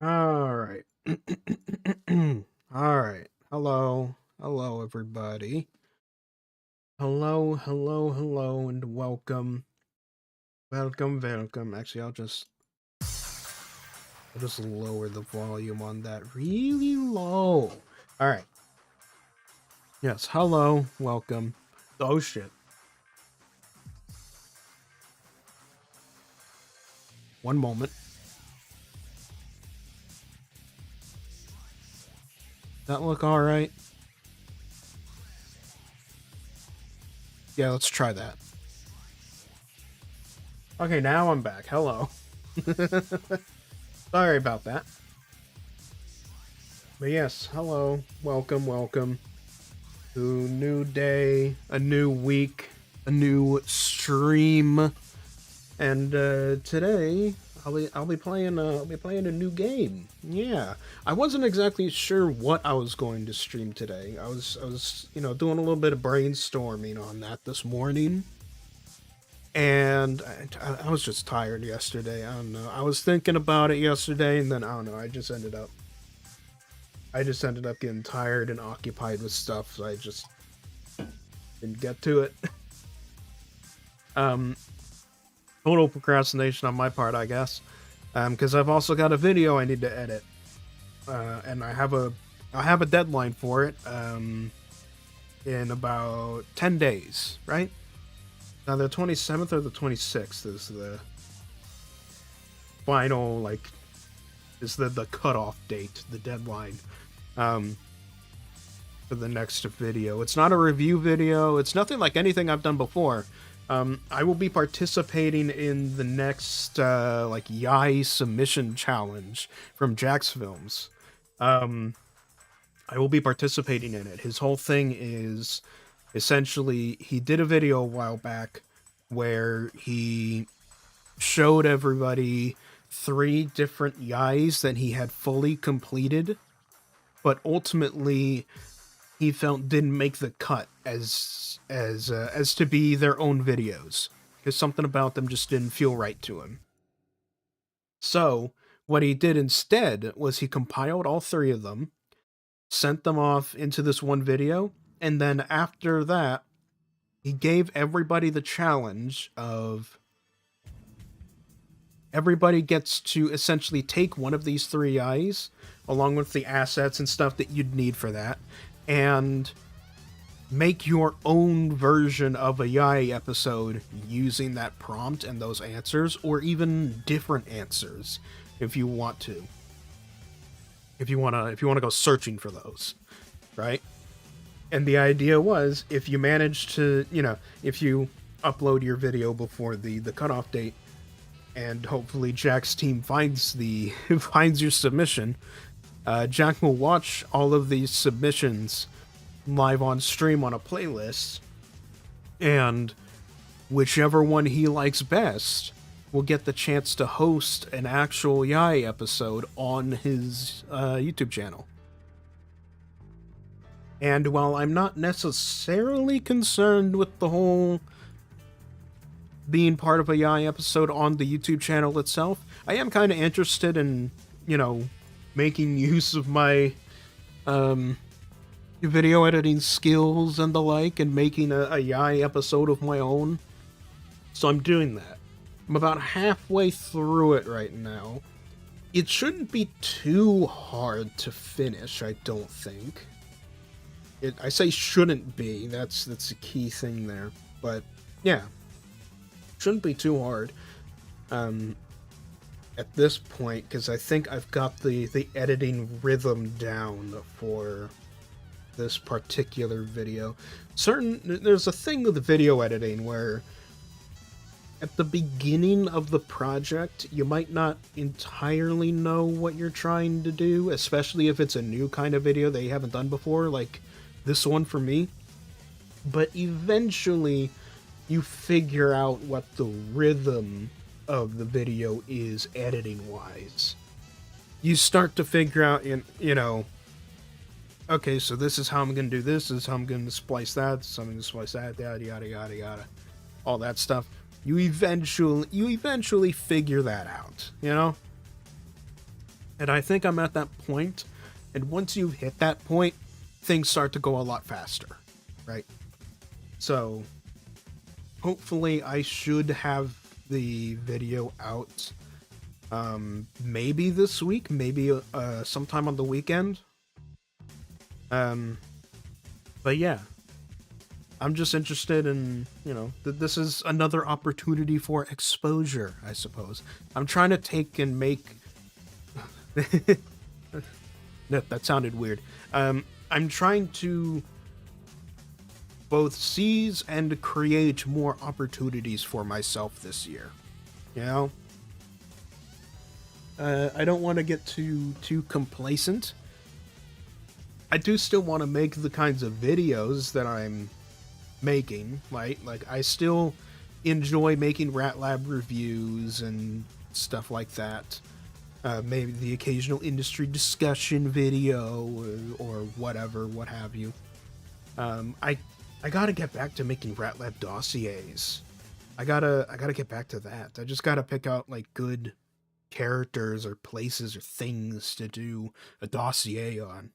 All right. All right. Hello. Hello, everybody. Hello, and welcome. Welcome. Actually, I'll just lower the volume on that really low. All right. Yes. Hello. Welcome. Oh, shit. One moment. That look all right? Yeah, let's try that. Okay, now I'm back. Hello. Sorry about that. But yes, hello. Welcome. To new day, a new week, a new stream, and today I'll be playing a new game. Yeah, I wasn't exactly sure what I was going to stream today. I was doing a little bit of brainstorming on that this morning, and I was just tired yesterday. I don't know. I was thinking about it yesterday, and then I don't know. I just ended up getting tired and occupied with stuff, so I just didn't get to it. Um, Total procrastination on my part, I guess. Because I've also got a video I need to edit, and I have a deadline for it. In about 10 days, right? Now the 27th or the 26th is the final is the cutoff date, the deadline. Um, for the next video. It's not a review video. It's nothing like anything I've done before. I will be participating in the next Yai submission challenge from Jack's Films. I will be participating in it. His whole thing is essentially he did a video a while back where he showed everybody 3 different Yais that he had fully completed, but ultimately he felt didn't make the cut as to be their own videos because something about them just didn't feel right to him. So what he did instead was he compiled all 3 of them, sent them off into this one video, and then after that he gave everybody the challenge of everybody gets to essentially take one of these 3 eyes along with the assets and stuff that you'd need for that and make your own version of a Yai episode using that prompt and those answers, or even different answers if you want to. If you wanna go searching for those, right? And the idea was if you manage to, if you upload your video before the cutoff date, and hopefully Jack's team finds finds your submission, Jack will watch all of these submissions live on stream on a playlist, and whichever one he likes best will get the chance to host an actual Yai episode on his YouTube channel. And while I'm not necessarily concerned with the whole being part of a Yai episode on the YouTube channel itself, I am kind of interested in, making use of my video editing skills and the like, and making a Yai episode of my own. So I'm doing that. I'm about halfway through it right now. It shouldn't be too hard to finish, I don't think. I say shouldn't be, that's the key thing there. But yeah, shouldn't be too hard at this point, because I think I've got the editing rhythm down for this particular video. There's a thing with the video editing where at the beginning of the project you might not entirely know what you're trying to do, especially if it's a new kind of video that you haven't done before, like this one for me. But eventually you figure out what the rhythm of the video is editing wise. You start to figure out, okay, so this is how I'm going to do this is how I'm going to splice that, this is how I'm going to splice that, yada, all that stuff. You eventually figure that out, And I think I'm at that point, and once you hit that point, things start to go a lot faster, right? So hopefully I should have the video out maybe this week, maybe sometime on the weekend. But yeah, I'm just interested in, this is another opportunity for exposure, I suppose. I'm trying to take and make that sounded weird. I'm trying to both seize and create more opportunities for myself this year. You know? I don't want to get too complacent. I do still want to make the kinds of videos that I'm making, right? Like, I still enjoy making Rat Lab reviews and stuff like that. Maybe the occasional industry discussion video or whatever, what have you. I gotta get back to making Rat Lab dossiers. I gotta get back to that. I just gotta pick out like good characters or places or things to do a dossier on.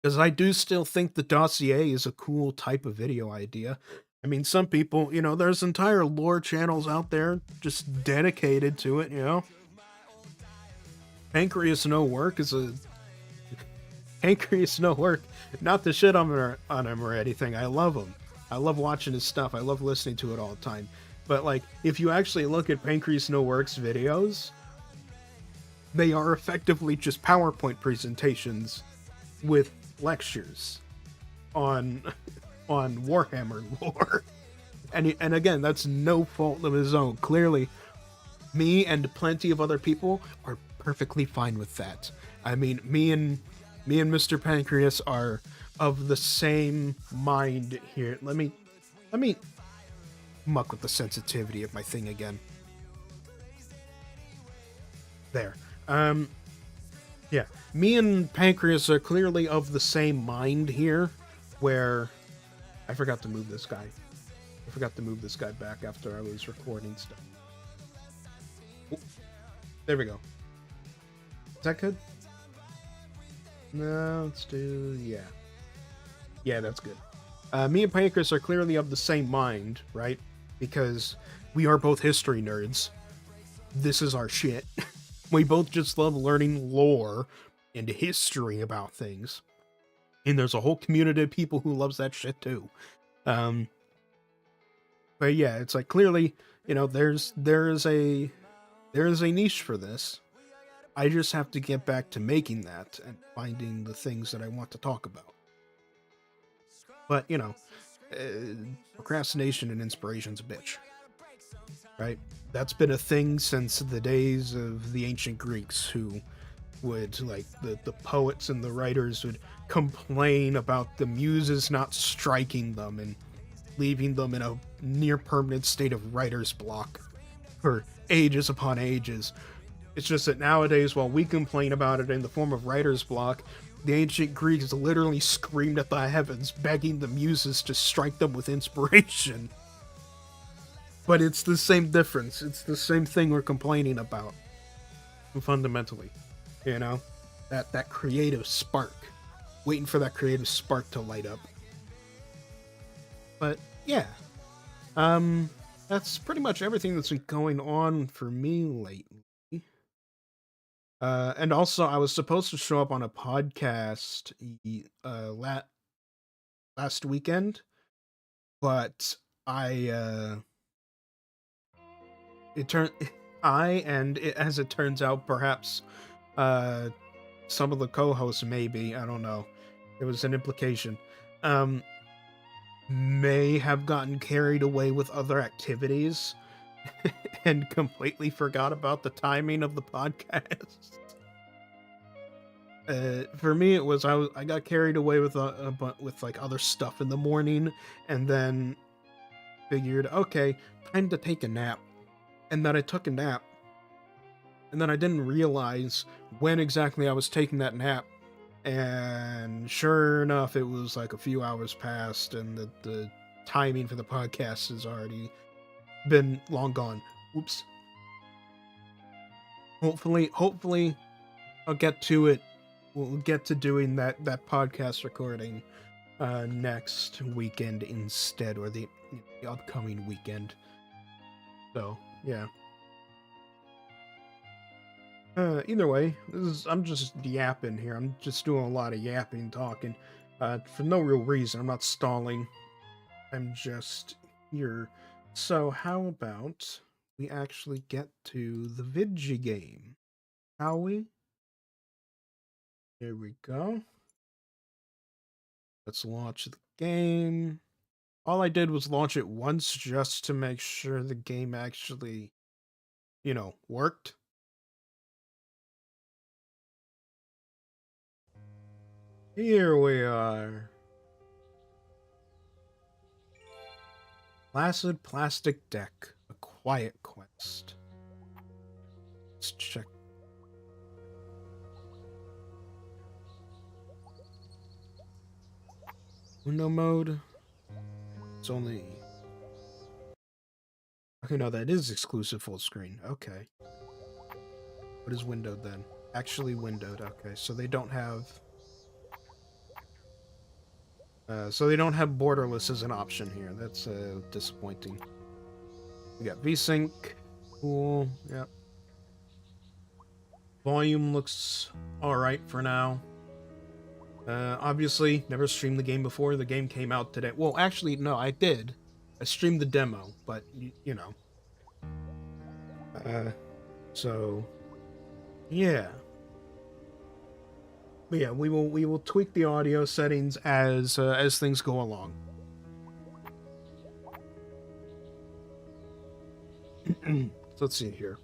Because I do still think the dossier is a cool type of video idea. I mean, some people, there's entire lore channels out there just dedicated to it, Pancreas No Work is a... Pancreas No Work, not to shit on him or anything, I love him. I love watching his stuff, I love listening to it all the time. But, like, if you actually look at Pancreas No Work's videos, they are effectively just PowerPoint presentations with lectures on Warhammer lore. And again, that's no fault of his own. Clearly, me and plenty of other people are perfectly fine with that. I mean, me and Mr. Pancreas are of the same mind here. Let me muck with the sensitivity of my thing again. There. Yeah. Me and Pancreas are clearly of the same mind here, where I forgot to move this guy. I forgot to move this guy back after I was recording stuff. Oh, there we go. Is that good? No, let's do... yeah. Yeah, that's good. Me and Pancreas are clearly of the same mind, right? Because we are both history nerds. This is our shit. We both just love learning lore and history about things. And there's a whole community of people who loves that shit too. But yeah, it's like clearly, there is a niche for this. I just have to get back to making that and finding the things that I want to talk about. But, procrastination and inspiration's a bitch. Right? That's been a thing since the days of the ancient Greeks, who would, like, the poets and the writers would complain about the muses not striking them and leaving them in a near permanent state of writer's block for ages upon ages. It's just that nowadays, while we complain about it in the form of writer's block, the ancient Greeks literally screamed at the heavens, begging the muses to strike them with inspiration. But it's the same difference. It's the same thing we're complaining about. Fundamentally. That creative spark. Waiting for that creative spark to light up. But, yeah. That's pretty much everything that's been going on for me lately. And also, I was supposed to show up on a podcast last weekend, but as it turns out, perhaps some of the co-hosts, maybe, I don't know, it was an implication, may have gotten carried away with other activities and completely forgot about the timing of the podcast. For me, it was I got carried away with with like other stuff in the morning, and then figured, okay, time to take a nap. And then I took a nap, and then I didn't realize when exactly I was taking that nap. And sure enough, it was like a few hours past, and the timing for the podcast has already been long gone. Oops. Hopefully I'll get to it. We'll get to doing that podcast recording next weekend instead, or the upcoming weekend. So yeah. Either way, I'm just yapping here. I'm just doing a lot of yapping, talking, for no real reason. I'm not stalling. I'm just here. So how about we actually get to the Vigi game? Shall we? Here we go. Let's launch the game. All I did was launch it once just to make sure the game actually, worked. Here we are. Placid Plastic Deck, a quiet quest. Let's check. Uno mode. It's only... Okay, no, that is exclusive full screen. Okay. What is windowed then? Actually windowed. Okay, so they don't have... borderless as an option here. That's disappointing. We got VSync. Cool. Yep. Volume looks alright for now. Obviously, never streamed the game before. The game came out today. Well, actually, no, I did. I streamed the demo, but, you know. So, yeah. But yeah, we will tweak the audio settings as things go along. So let's see here.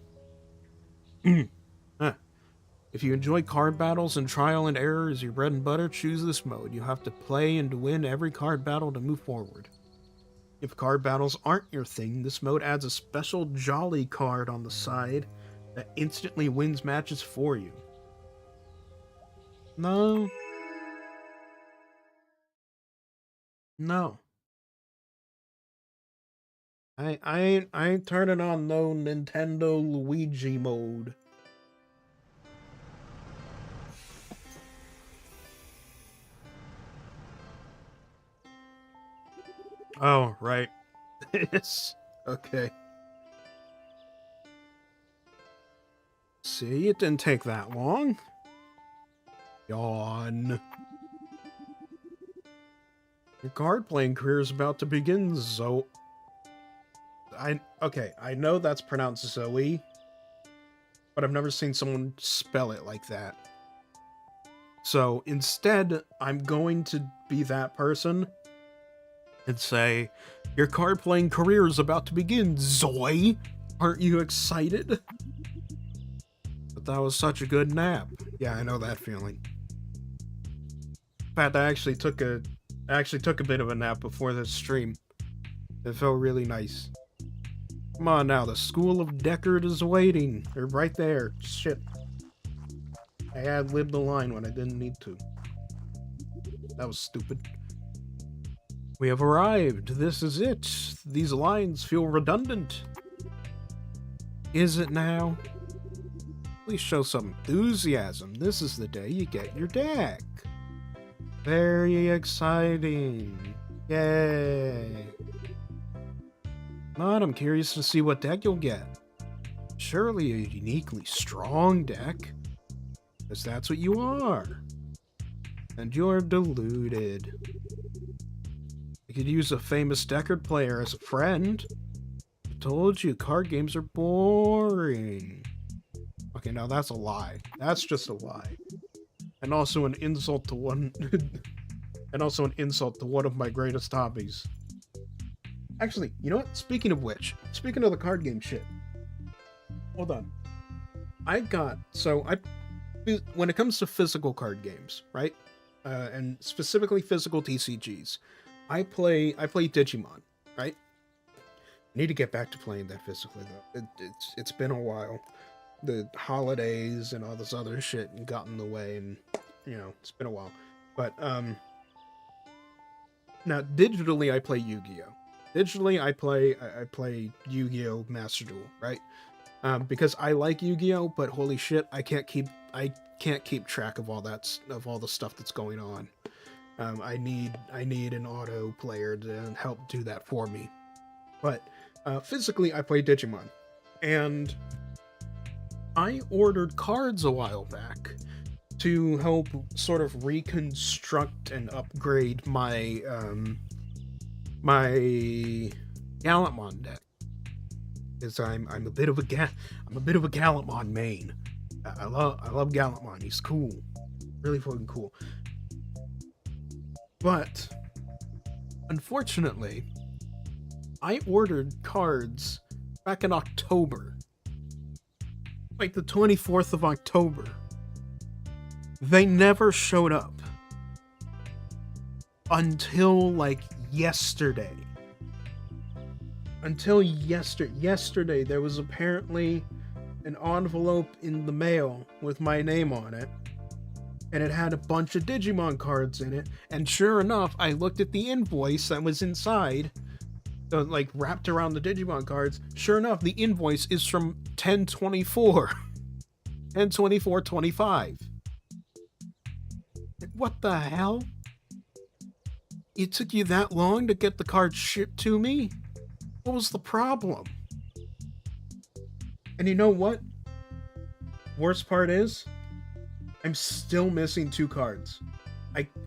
If you enjoy card battles and trial and error is your bread and butter, choose this mode. You have to play and to win every card battle to move forward. If card battles aren't your thing, this mode adds a special jolly card on the side that instantly wins matches for you. No. No. I ain't turning on no Nintendo Luigi mode. Oh, right. Yes. Okay. See, it didn't take that long. Yawn. Your card playing career is about to begin, Zoe. I know that's pronounced Zoe, but I've never seen someone spell it like that. So instead, I'm going to be that person and say, your card playing career is about to begin, Zoe. Aren't you excited? But that was such a good nap. Yeah, I know that feeling. In fact, I actually took a bit of a nap before this stream. It felt really nice. Come on now, the School of Deckard is waiting. They're right there. Shit. I ad-libbed the line when I didn't need to. That was stupid. We have arrived. This is it. These lines feel redundant. Is it now? Please show some enthusiasm. This is the day you get your deck. Very exciting. Yay. Come on, I'm curious to see what deck you'll get. Surely a uniquely strong deck. Because that's what you are. And you're deluded. You could use a famous Deckard player as a friend. I told you, card games are boring. Okay, now that's a lie. That's just a lie. And also an insult to one... and also an insult to one of my greatest hobbies. Actually, you know what? Speaking of which, speaking of the card game shit. Hold on. When it comes to physical card games, right? And specifically physical TCGs, I play Digimon, right? I need to get back to playing that physically though. It's been a while. The holidays and all this other shit got in the way, and it's been a while. But now digitally I play Yu-Gi-Oh! Digitally I play Yu-Gi-Oh! Master Duel, right? because I like Yu-Gi-Oh, but holy shit, I can't keep track of of all the stuff that's going on. I need an auto player to help do that for me. But physically, I play Digimon, and I ordered cards a while back to help sort of reconstruct and upgrade my Gallantmon deck. Because I'm a bit of a Gallantmon main. I love Gallantmon. He's cool, really fucking cool. But unfortunately, I ordered cards back in October, like the 24th of October. They never showed up until like yesterday. Yesterday, there was apparently an envelope in the mail with my name on it, and it had a bunch of Digimon cards in it. And sure enough, I looked at the invoice that was inside, like wrapped around the Digimon cards. Sure enough, the invoice is from 10/24, 10/24/25. What the hell? It took you that long to get the card shipped to me? What was the problem? And you know what? Worst part is, I'm still missing 2 cards.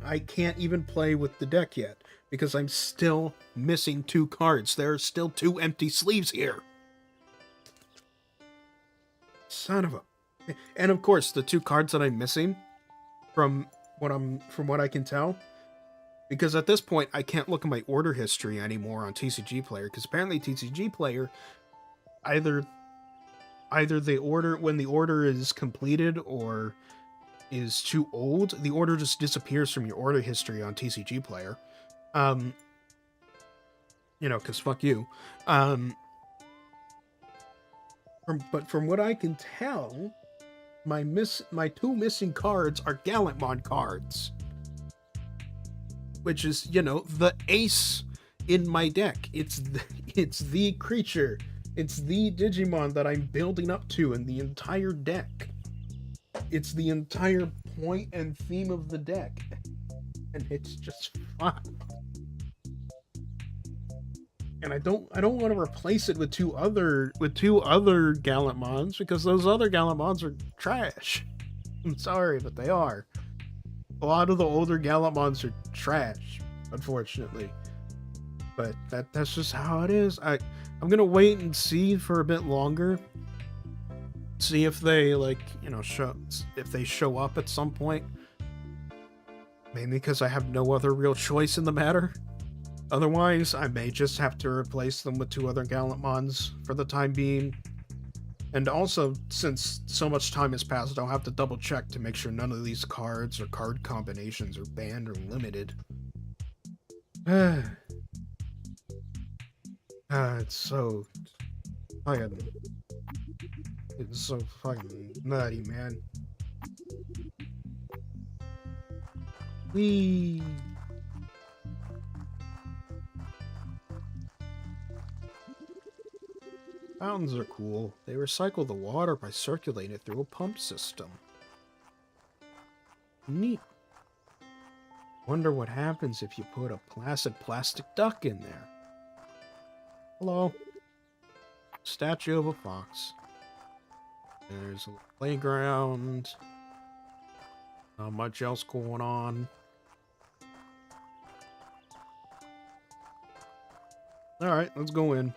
I can't even play with the deck yet because I'm still missing 2 cards. There are still 2 empty sleeves here. Son of a... And of course, the 2 cards that I'm missing, from what I can tell, because at this point I can't look at my order history anymore on TCG Player, because apparently TCG Player either the order, when the order is completed or is too old, the order just disappears from your order history on TCG Player. You know, because fuck you. But from what I can tell, my 2 missing cards are Gallantmon cards, which is, you know, the ace in my deck. It's the creature. It's the Digimon that I'm building up to in the entire deck. It's the entire point and theme of the deck. And it's just fun. And I don't want to replace it with two other Gallantmons, because those other Gallantmons are trash. I'm sorry, but they are. A lot of the older Gallantmons are trash, unfortunately. But that's just how it is. I'm gonna wait and see for a bit longer. See if they, like, you know, if they show up at some point. Mainly because I have no other real choice in the matter. Otherwise, I may just have to replace them with 2 other Gallantmons for the time being. And also, since so much time has passed, I'll have to double check to make sure none of these cards or card combinations are banned or limited. It's so fucking nutty, man. Whee! Fountains are cool. They recycle the water by circulating it through a pump system. Neat. Wonder what happens if you put a Placid plastic duck in there. Hello. Statue of a fox. There's a playground. Not much else going on. Alright, let's go in.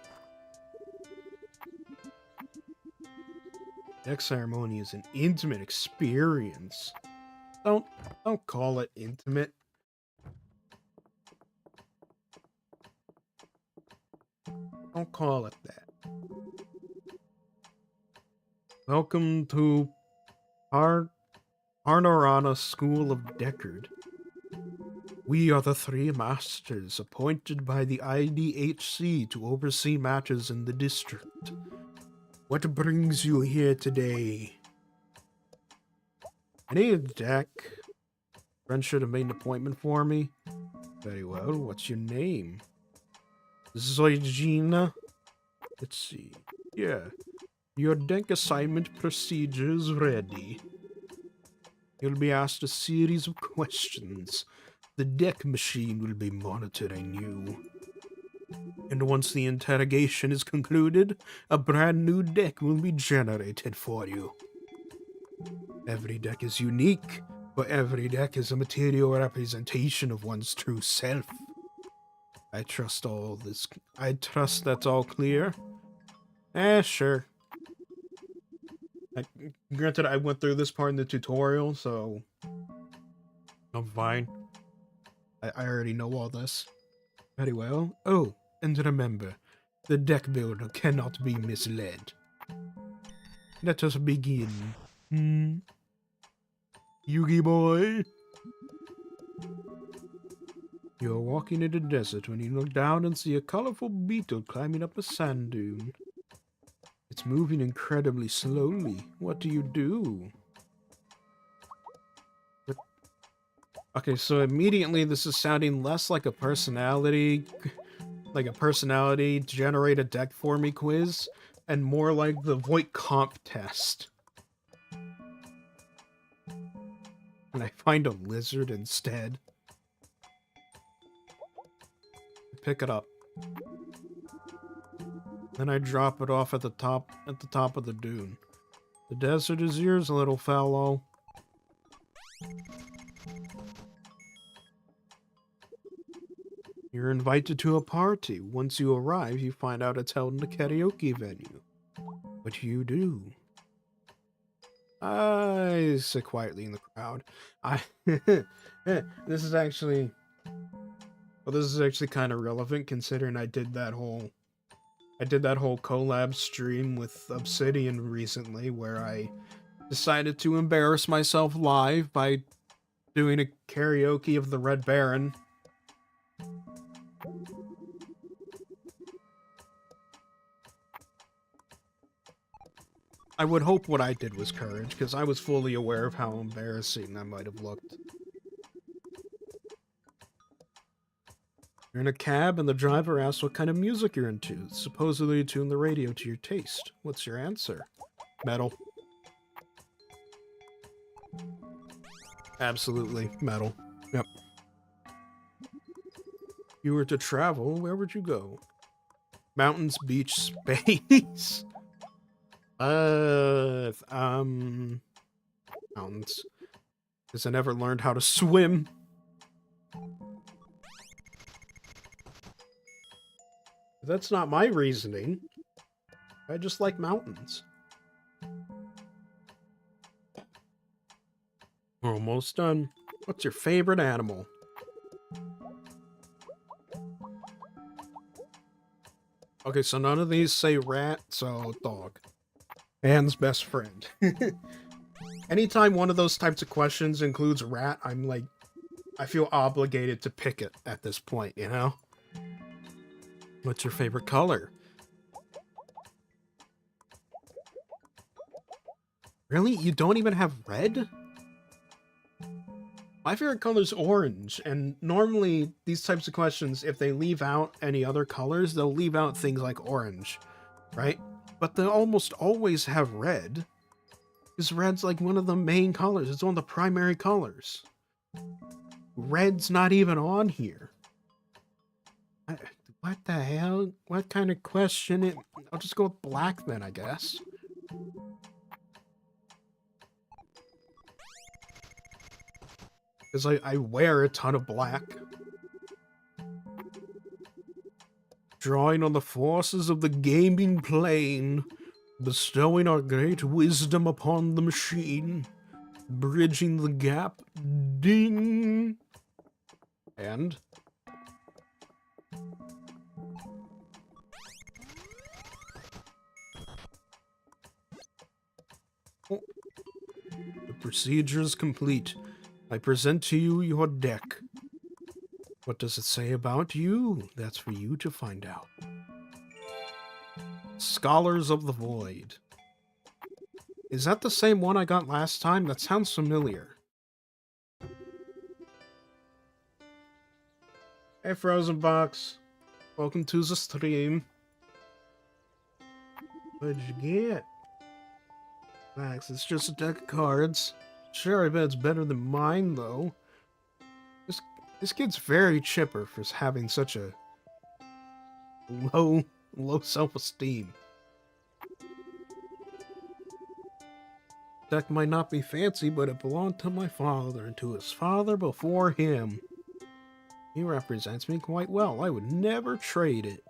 Deck ceremony is an intimate experience. Don't call it intimate. Don't call it that. Welcome to Arnorana School of Deckard. We are the 3 masters appointed by the IDHC to oversee matters in the district. What brings you here today? I need a deck. Friend should have made an appointment for me. Very well. What's your name? Zoygina? Let's see. Yeah. Your deck assignment procedure is ready. You'll be asked a series of questions. The deck machine will be monitoring you. And once the interrogation is concluded, a brand new deck will be generated for you. Every deck is unique, but every deck is a material representation of one's true self. I trust that's all clear. Sure. Granted, I went through this part in the tutorial, so I'm fine. I already know all this. Very well. Oh, and remember, the deck builder cannot be misled. Let us begin. Yugi boy. You're walking in the desert when you look down and see a colorful beetle climbing up a sand dune. It's moving incredibly slowly. What do you do? Okay, so immediately this is sounding less like a personality generate a deck for me quiz, and more like the Voight comp test. And I find a lizard instead. Pick it up. Then I drop it off at the top of the dune. The desert is yours, little fellow. You're invited to a party. Once you arrive, you find out it's held in a karaoke venue. What do you do? I sit quietly in the crowd. This is actually kind of relevant considering I did that whole collab stream with Obsidian recently where I decided to embarrass myself live by doing a karaoke of the Red Baron. I would hope what I did was courage, because I was fully aware of how embarrassing that might have looked. You're in a cab, and the driver asks what kind of music you're into. Supposedly you tune the radio to your taste. What's your answer? Metal. Absolutely. Metal. Yep. If you were to travel, where would you go? Mountains, beach, space? Mountains. Because I never learned how to swim. That's not my reasoning. I just like mountains. We're almost done. What's your favorite animal? Okay, so none of these say rat, so dog. Anne's best friend. Anytime one of those types of questions includes rat, I'm like, I feel obligated to pick it at this point, you know? What's your favorite color? Really? You don't even have red? My favorite color is orange, and normally these types of questions, if they leave out any other colors, they'll leave out things like orange, right? But they almost always have red, because red's like one of the main colors. It's one of the primary colors. Red's not even on here. What the hell? What kind of question? I'll just go with black then, I guess. Because I wear a ton of black. Drawing on the forces of the gaming plane, bestowing our great wisdom upon the machine, bridging the gap, ding! And? Oh. The procedure is complete. I present to you your deck. What does it say about you? That's for you to find out. Scholars of the Void. Is that the same one I got last time? That sounds familiar. Hey, Frozen Box. Welcome to the stream. What did you get? Max, it's just a deck of cards. Sure, I bet it's better than mine, though. This, this kid's very chipper for having such a low, low self-esteem. Deck might not be fancy, but it belonged to my father and to his father before him. He represents me quite well. I would never trade it.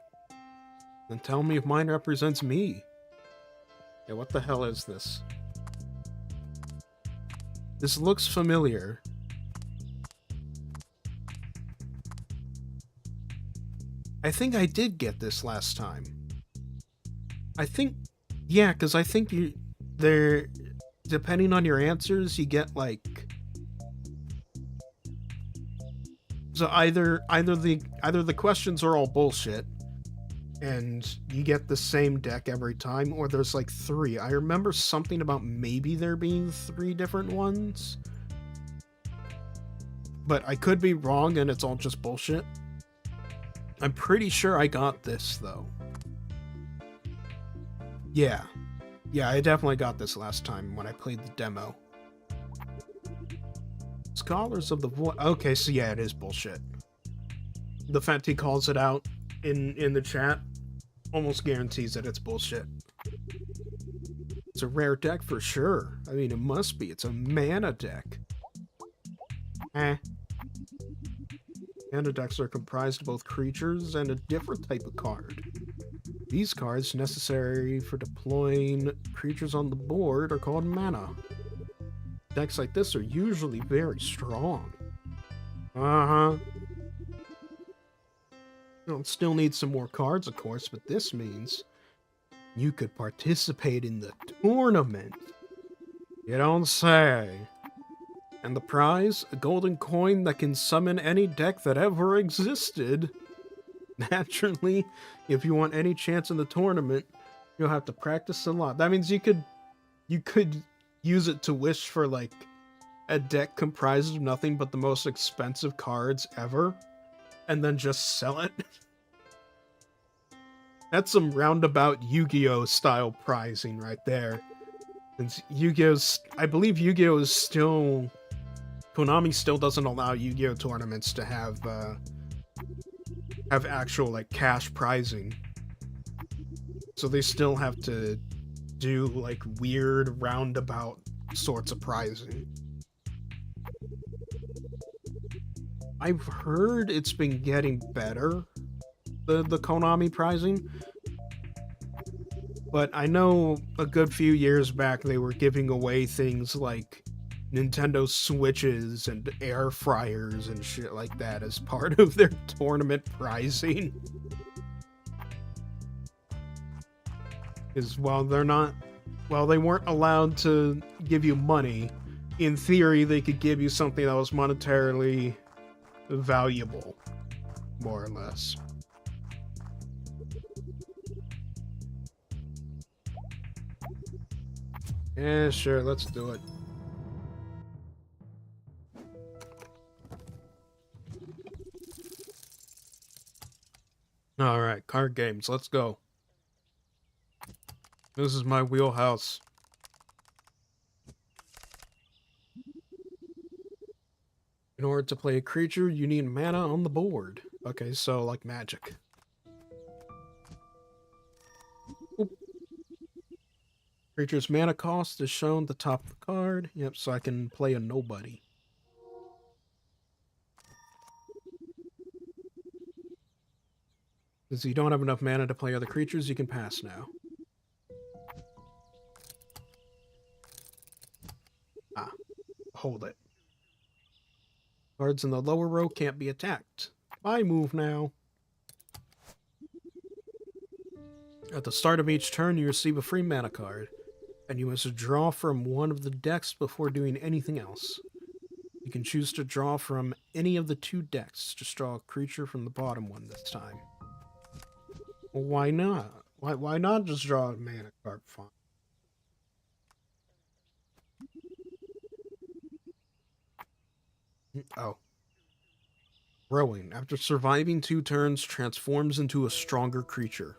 Then tell me if mine represents me. Yeah, what the hell is this? This looks familiar. I think I did get this last time. I think... Yeah, because I think they're... Depending on your answers, you get, like... So either the questions are all bullshit, and you get the same deck every time, or there's like 3. I remember something about maybe there being 3 different ones, but I could be wrong and it's all just bullshit. I'm pretty sure I got this though. Yeah, I definitely got this last time when I played the demo. Scholars of the Void. Okay, so yeah, it is bullshit. The fact he calls it out in the chat almost guarantees that it's bullshit. It's a rare deck for sure. I mean, it must be. It's a mana deck. Mana decks are comprised of both creatures and a different type of card. These cards, necessary for deploying creatures on the board, are called mana. Decks like this are usually very strong. You'll still need some more cards, of course, but this means you could participate in the tournament. You don't say. And the prize? A golden coin that can summon any deck that ever existed. Naturally, if you want any chance in the tournament, you'll have to practice a lot. That means you could use it to wish for, like, a deck comprised of nothing but the most expensive cards ever, and then just sell it. That's some roundabout Yu-Gi-Oh! Style prizing right there. Since Yu-Gi-Oh's... I believe Yu-Gi-Oh! Is still... Konami still doesn't allow Yu-Gi-Oh! Tournaments to have actual, like, cash prizing. So they still have to do, like, weird roundabout sorts of prizing. I've heard it's been getting better, the Konami prizing. But I know a good few years back they were giving away things like Nintendo Switches and air fryers and shit like that as part of their tournament prizing. Because while they weren't allowed to give you money, in theory they could give you something that was monetarily valuable, more or less. Yeah, sure, let's do it. Alright, card games, let's go. This is my wheelhouse. In order to play a creature, you need mana on the board. Okay, so like Magic. Oop. Creature's mana cost is shown at the top of the card. Yep, so I can play a nobody. Since you don't have enough mana to play other creatures, you can pass now. Ah, hold it. Cards in the lower row can't be attacked. My move now. At the start of each turn, you receive a free mana card, and you must draw from one of the decks before doing anything else. You can choose to draw from any of the 2 decks. Just draw a creature from the bottom one this time. Well, why not? Why not just draw a mana card? Fine. Oh. Growing. After surviving 2 turns, transforms into a stronger creature.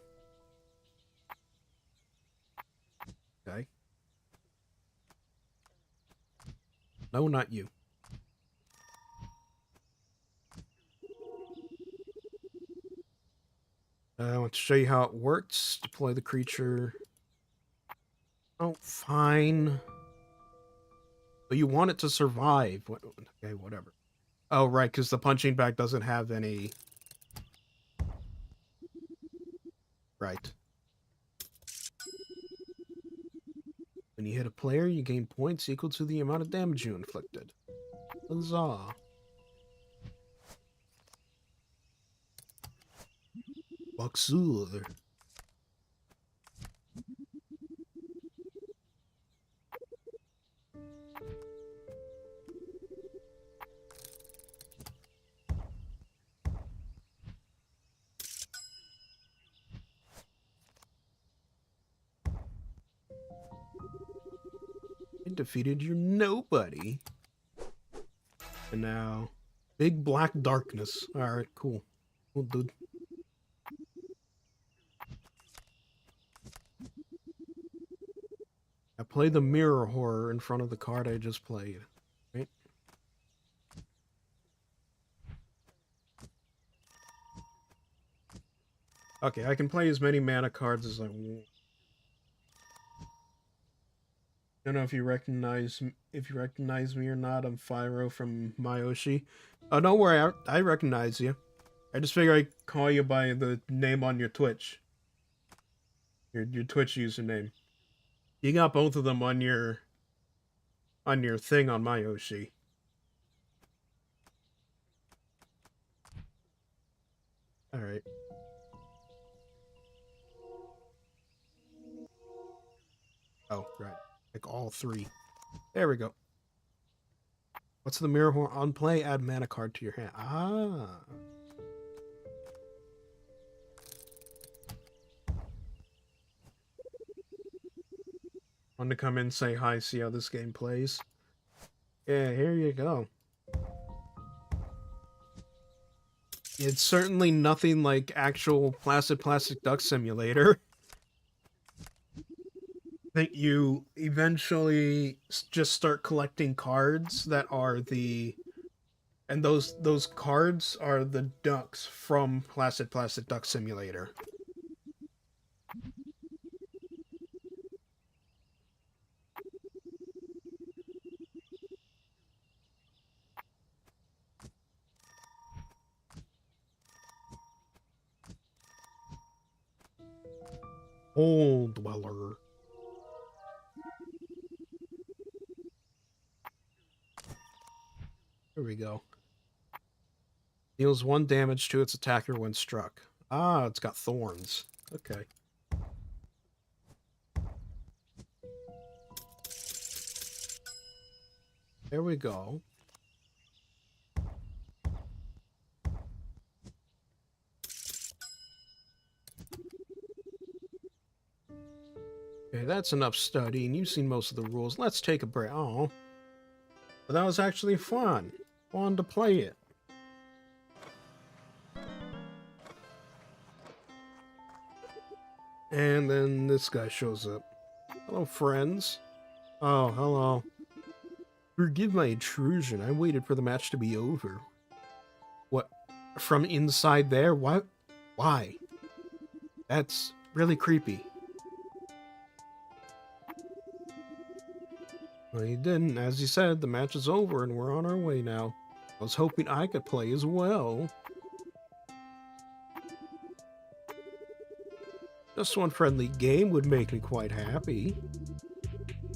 Okay. No, not you. I want to show you how it works. Deploy the creature. Oh, fine. But you want it to survive. What? Okay, whatever. Oh, right, because the punching bag doesn't have any... Right. When you hit a player, you gain points equal to the amount of damage you inflicted. Huzzah. Boxer. I defeated your nobody. And now, big black darkness. Alright, cool. Cool, dude. I play the mirror horror in front of the card I just played. Right? Okay, I can play as many mana cards as I want. I don't know if you recognize me or not. I'm Fyro from Myoshi. Oh, don't worry, I recognize you. I just figure I'd call you by the name on your Twitch. Your Twitch username. You got both of them on your thing on Myoshi. Alright. Oh, right. Like all three. There we go. What's the mirror horn? On play, add mana card to your hand. Ah. Want to come in, say hi, see how this game plays? Yeah, here you go. It's certainly nothing like actual Placid Plastic Duck Simulator. That you eventually just start collecting cards that are the... And those cards are the ducks from Placid Plastic Duck Simulator. Hole Dweller. There we go. Deals 1 damage to its attacker when struck. Ah, it's got thorns. Okay. There we go. Okay, that's enough studying. You've seen most of the rules. Let's take a break. Oh. But that was actually fun. Fun to play it. And then this guy shows up. Hello, friends. Oh, hello. Forgive my intrusion. I waited for the match to be over. What? From inside there? What? Why? That's really creepy. Well, he didn't. As he said, the match is over and we're on our way now. I was hoping I could play as well. Just one friendly game would make me quite happy.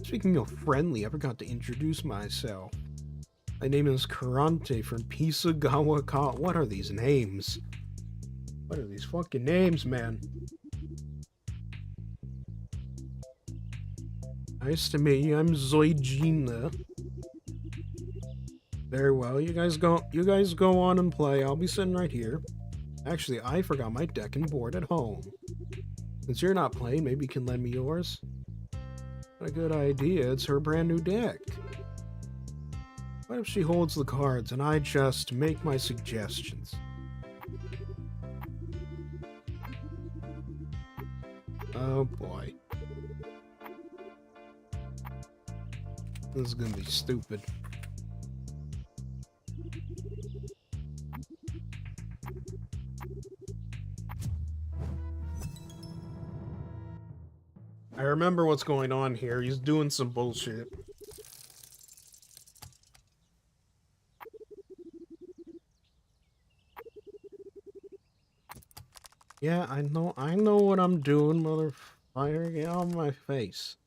Speaking of friendly, I forgot to introduce myself. My name is Karante from Pisagawa Ka. What are these names? What are these fucking names, man? Nice to meet you. I'm Zoijina. Very well. You guys go on and play. I'll be sitting right here. Actually, I forgot my deck and board at home. Since you're not playing, maybe you can lend me yours? What a good idea. It's her brand new deck. What if she holds the cards and I just make my suggestions? Oh boy. This is gonna be stupid. I remember what's going on here. He's doing some bullshit. Yeah, I know what I'm doing, motherfucker. Get on my face.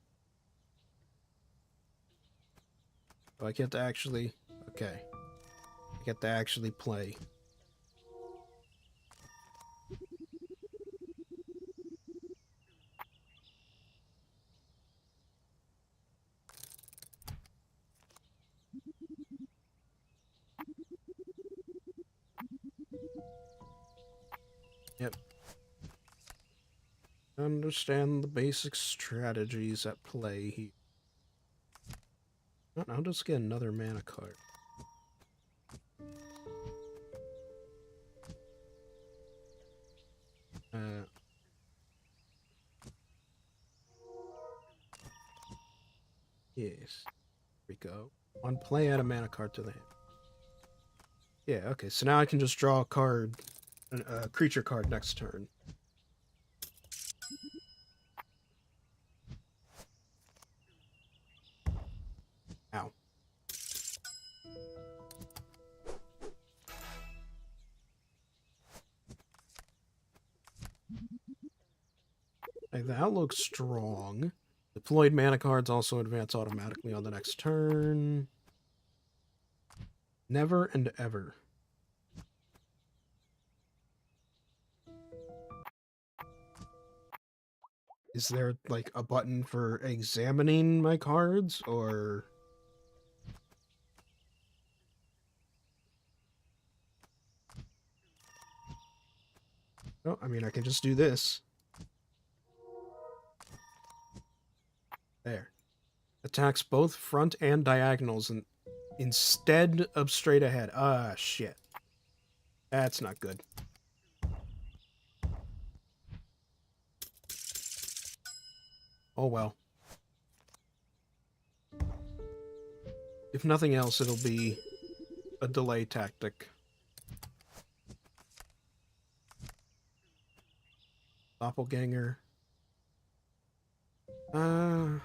Oh, I get to actually... Okay. I get to actually play. Yep. Understand the basic strategies at play here. I'll just get another mana card. Yes. Here we go. On play, add a mana card to the hand. Yeah, okay, so now I can just draw a card, a creature card next turn. Ow. Like, that looks strong. Deployed mana cards also advance automatically on the next turn. Never and ever. Is there, like, a button for examining my cards, or... Oh, I mean, I can just do this. There. Attacks both front and diagonals instead of straight ahead. Ah, shit. That's not good. Oh well. If nothing else, it'll be a delay tactic. Doppelganger. I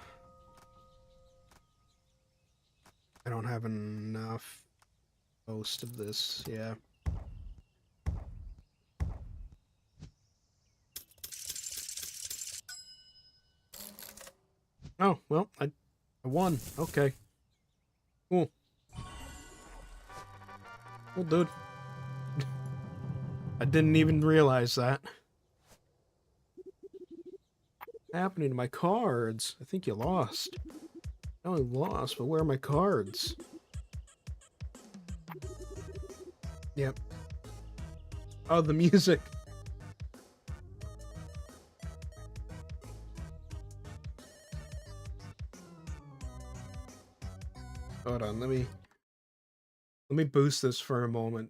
don't have enough most of this, yeah. Oh, well, I won. Okay. Cool. Well, dude. I didn't even realize that. What's happening to my cards? I think you lost. I only lost, but where are my cards? Yep. Oh, the music. Hold on, let me boost this for a moment.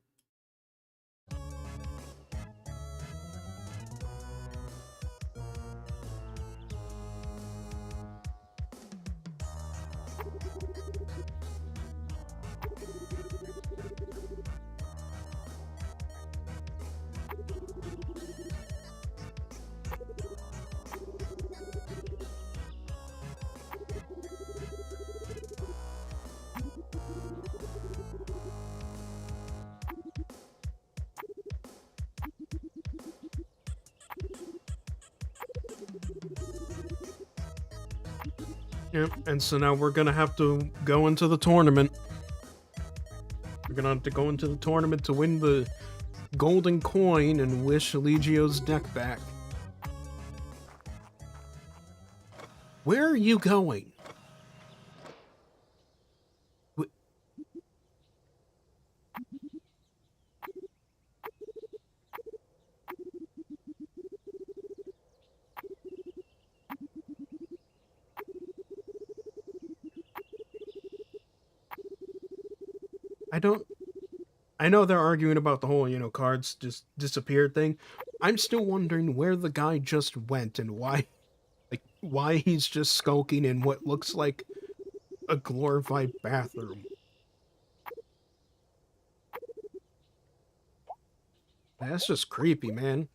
Yep, and so now we're gonna have to go into the tournament. We're gonna have to go into the tournament to win the golden coin and wish Eligio's deck back. Where are you going? I know they're arguing about the whole, cards just disappeared thing. I'm still wondering where the guy just went and why he's just skulking in what looks like a glorified bathroom. That's just creepy, man.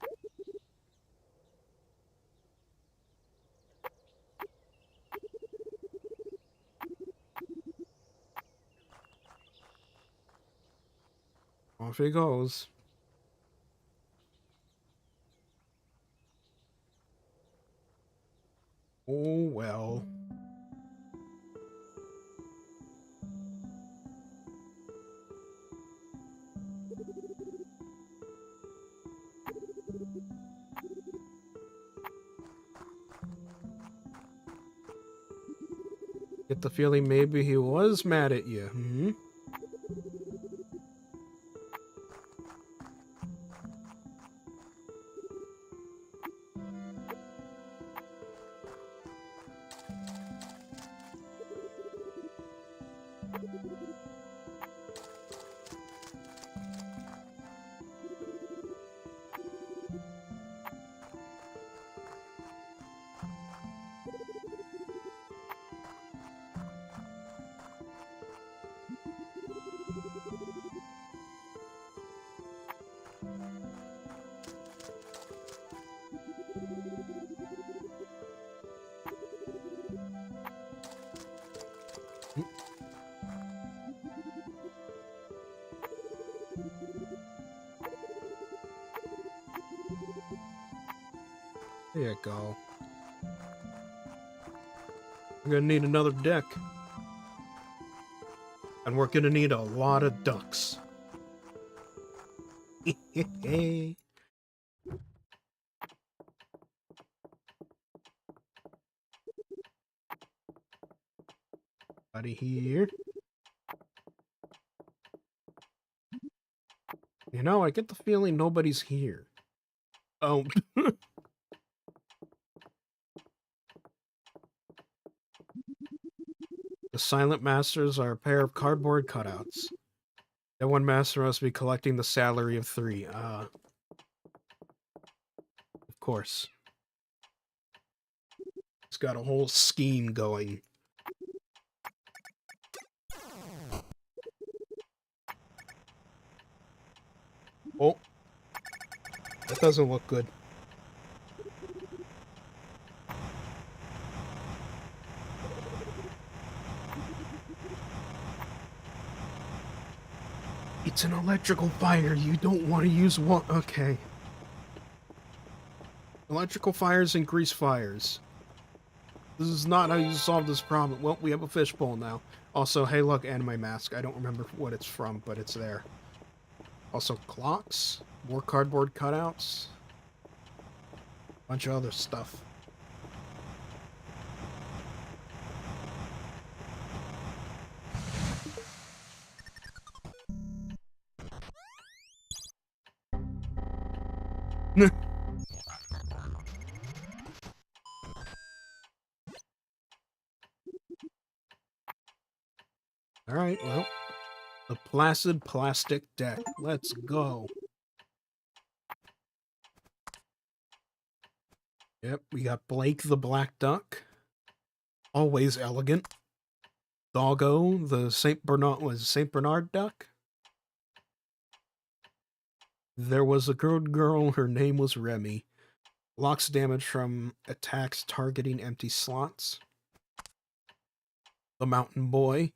Off he goes. Oh well. Get the feeling maybe he was mad at you. Hmm? There you go. We're gonna need another deck. And we're gonna need a lot of ducks. Buddy here. You know, I get the feeling nobody's here. Oh. The Silent Masters are a pair of cardboard cutouts. That one master must be collecting the salary of 3. Of course. He's got a whole scheme going. Oh. That doesn't look good. It's an electrical fire. You don't want to use one. Okay. Electrical fires and grease fires. This is not how you solve this problem. Well, we have a fishbowl now. Also, hey, look, anime mask. I don't remember what it's from, but it's there. Also, clocks. More cardboard cutouts. Bunch of other stuff. Alright, well. The Placid plastic deck. Let's go. Yep, we got Blake the Black Duck. Always elegant. Doggo, the St. Bernard duck. There was a good girl, her name was Remy. Blocks damage from attacks targeting empty slots. The Mountain Boy.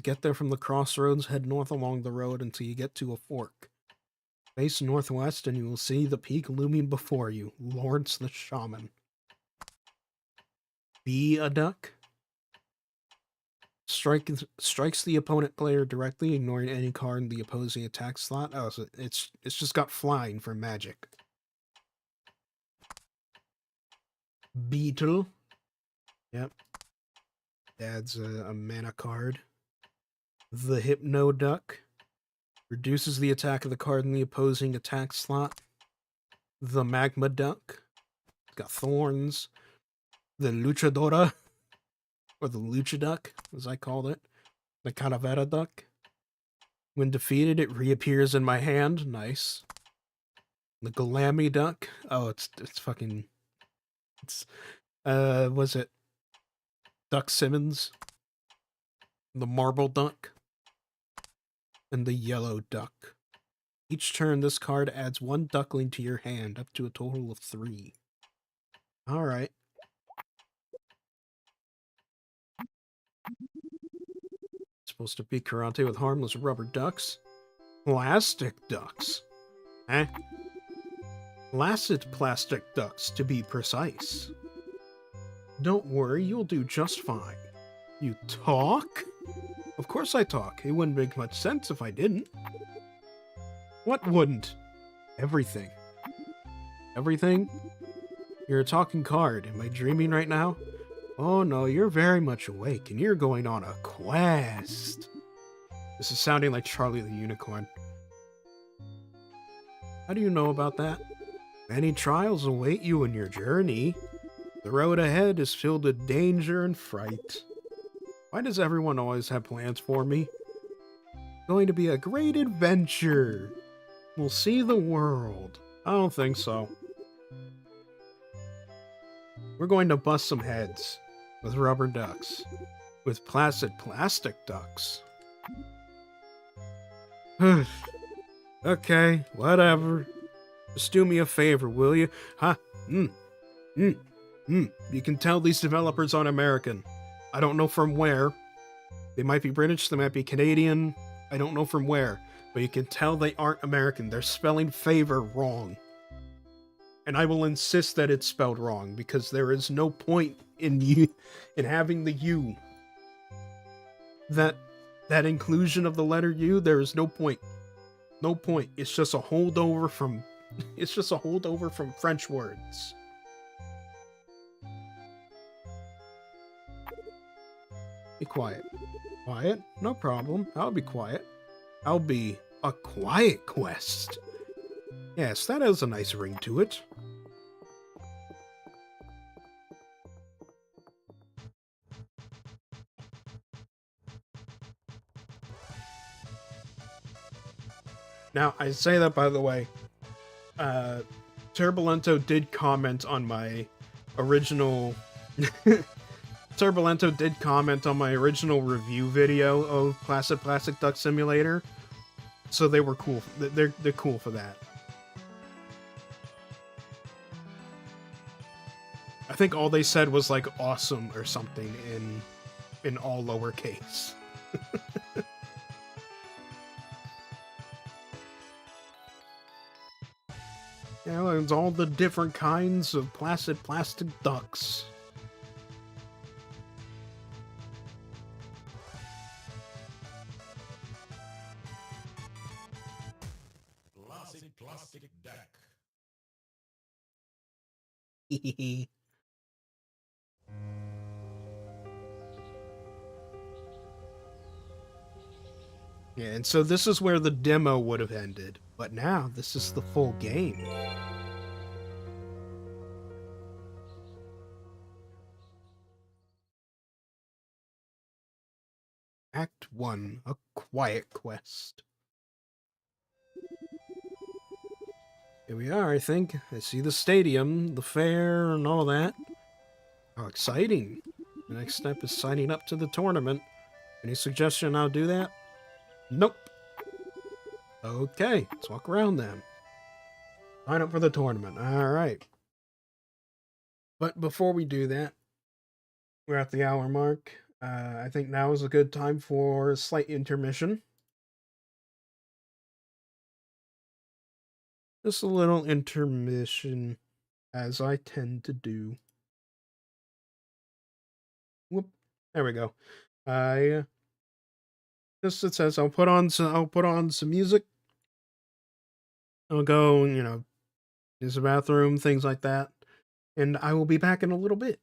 Get there from the crossroads, head north along the road until you get to a fork. Face northwest and you will see the peak looming before you. Lawrence the Shaman. Be a duck. Strikes the opponent player directly, ignoring any card in the opposing attack slot. Oh, so it's just got flying for magic. Beetle. Yep. Adds a mana card. The Hypno Duck. Reduces the attack of the card in the opposing attack slot. The Magma Duck. Got thorns. The Luchadora. Or the Lucha Duck, as I called it. The Calavera Duck. When defeated, it reappears in my hand. Nice. The Galami Duck. Oh, it's fucking... It's... was it Duck Simmons? The Marble Duck. And the Yellow Duck. Each turn, this card adds 1 duckling to your hand, up to a total of 3. Alright. supposed to be karate with harmless rubber ducks. Plastic ducks. Eh? Placid plastic ducks, to be precise. Don't worry, you'll do just fine. You talk? Of course I talk. It wouldn't make much sense if I didn't. What wouldn't? Everything. Everything? You're a talking card. Am I dreaming right now? Oh no, you're very much awake, and you're going on a quest. This is sounding like Charlie the Unicorn. How do you know about that? Many trials await you in your journey. The road ahead is filled with danger and fright. Why does everyone always have plans for me? It's going to be a great adventure. We'll see the world. I don't think so. We're going to bust some heads with rubber ducks. With placid plastic ducks. Okay, whatever. Just do me a favor, will you? Huh? You can tell these developers aren't American. I don't know from where. They might be British, they might be Canadian. I don't know from where. But you can tell they aren't American. They're spelling favor wrong. And I will insist that it's spelled wrong, because there is no point in having the U. That inclusion of the letter U, there is no point. No point. It's just a holdover from French words. Be quiet. Quiet? No problem. I'll be quiet. I'll be a quiet quest. Yes, that has a nice ring to it. Now, I say that, by the way, Turbulento did comment on my original... Turbulento did comment on my original review video of Placid Plastic Duck Simulator, so they were cool. They're cool for that. I think all they said was like "awesome" or something in all lowercase. Yeah, there's all the different kinds of placid plastic ducks. Placid plastic duck. Yeah, and so this is where the demo would have ended, but now this is the full game. Act 1, A Quiet Quest. Here we are, I think. I see the stadium, the fair, and all that. How exciting. The next step is signing up to the tournament. Any suggestion I'll do that? Nope. Okay, let's walk around then. Sign up for the tournament. Alright. But before we do that, we're at the hour mark. I think now is a good time for a slight intermission. Just a little intermission, as I tend to do. Whoop. There we go. Just it says I'll put on some music. I'll go, use the bathroom, things like that. And I will be back in a little bit.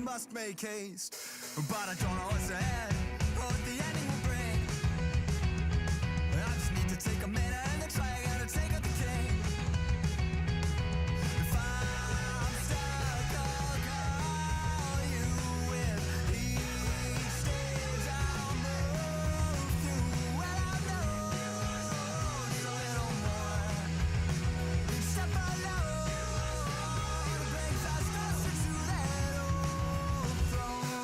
must make haste. But I don't know what's ahead, or what the ending will bring. I just need to take a minute and then try again to take out the king. If I'm stuck, I'll call you with each stage I'll move through. Well, I know it's a little more. Each step alone brings us closer to that old throne.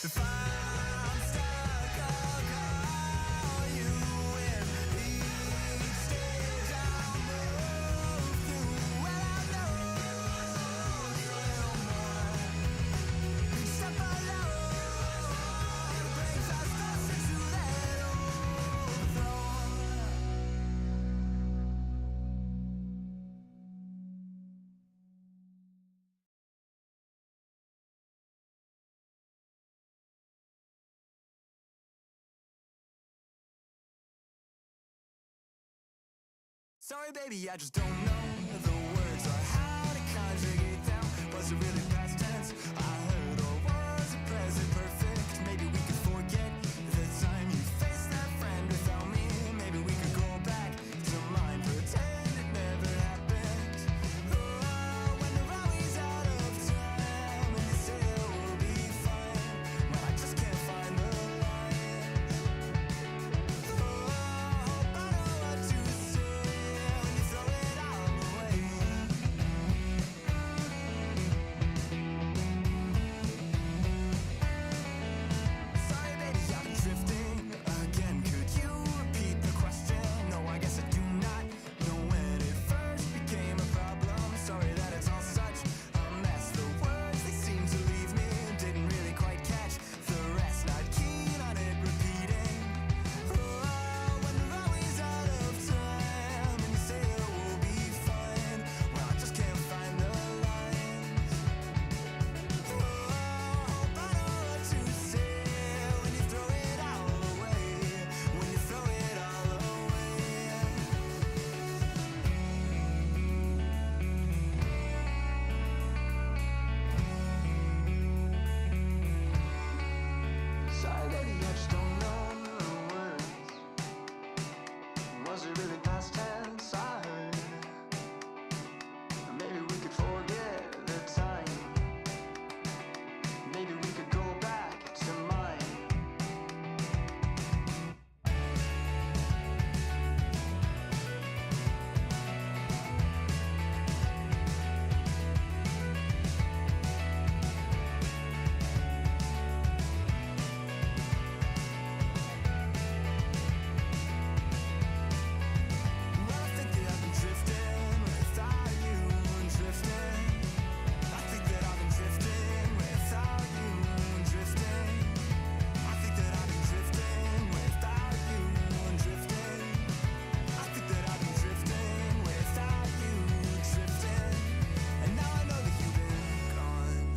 If I'm stuck, I'll call you with each stage I'll move through. Well, I know it's a little more. Each step alone brings us closer to that old throne. Sorry, baby, I just don't know the words or how to conjugate them. Was it really past tense? I heard, or was it present perfect? Maybe we could forget the time you faced that friend without me. Maybe we could go back to mine, pretend it never happened. Oh, when they're always out of time, and you say it will be fine. Well, I just can't find the line. Oh, I know what to say when you throw it all away. Sorry, baby, I've been drifting again. Could you repeat the question? No, I guess I do not know when it first became a problem. Sorry that it's all such a mess. The words, they seem to leave me. Didn't really quite catch the rest. Not keen on it repeating. Oh, when we're always out of time, and you say it will be fine. Well, I just can't find the lines. Oh, I know what to say when you throw it all away. When you throw it all away. Sorry, baby, I just don't know the words. Was it really past tense? I heard. Maybe we could forget the time. Maybe we could go back to mine. Well, I think that I've been drifting without you and drifting. I think that I've been drifting without you and drifting. I think that I've been drifting without you and drifting. I think that I've been drifting without you and drifting. And now I know that you've been gone.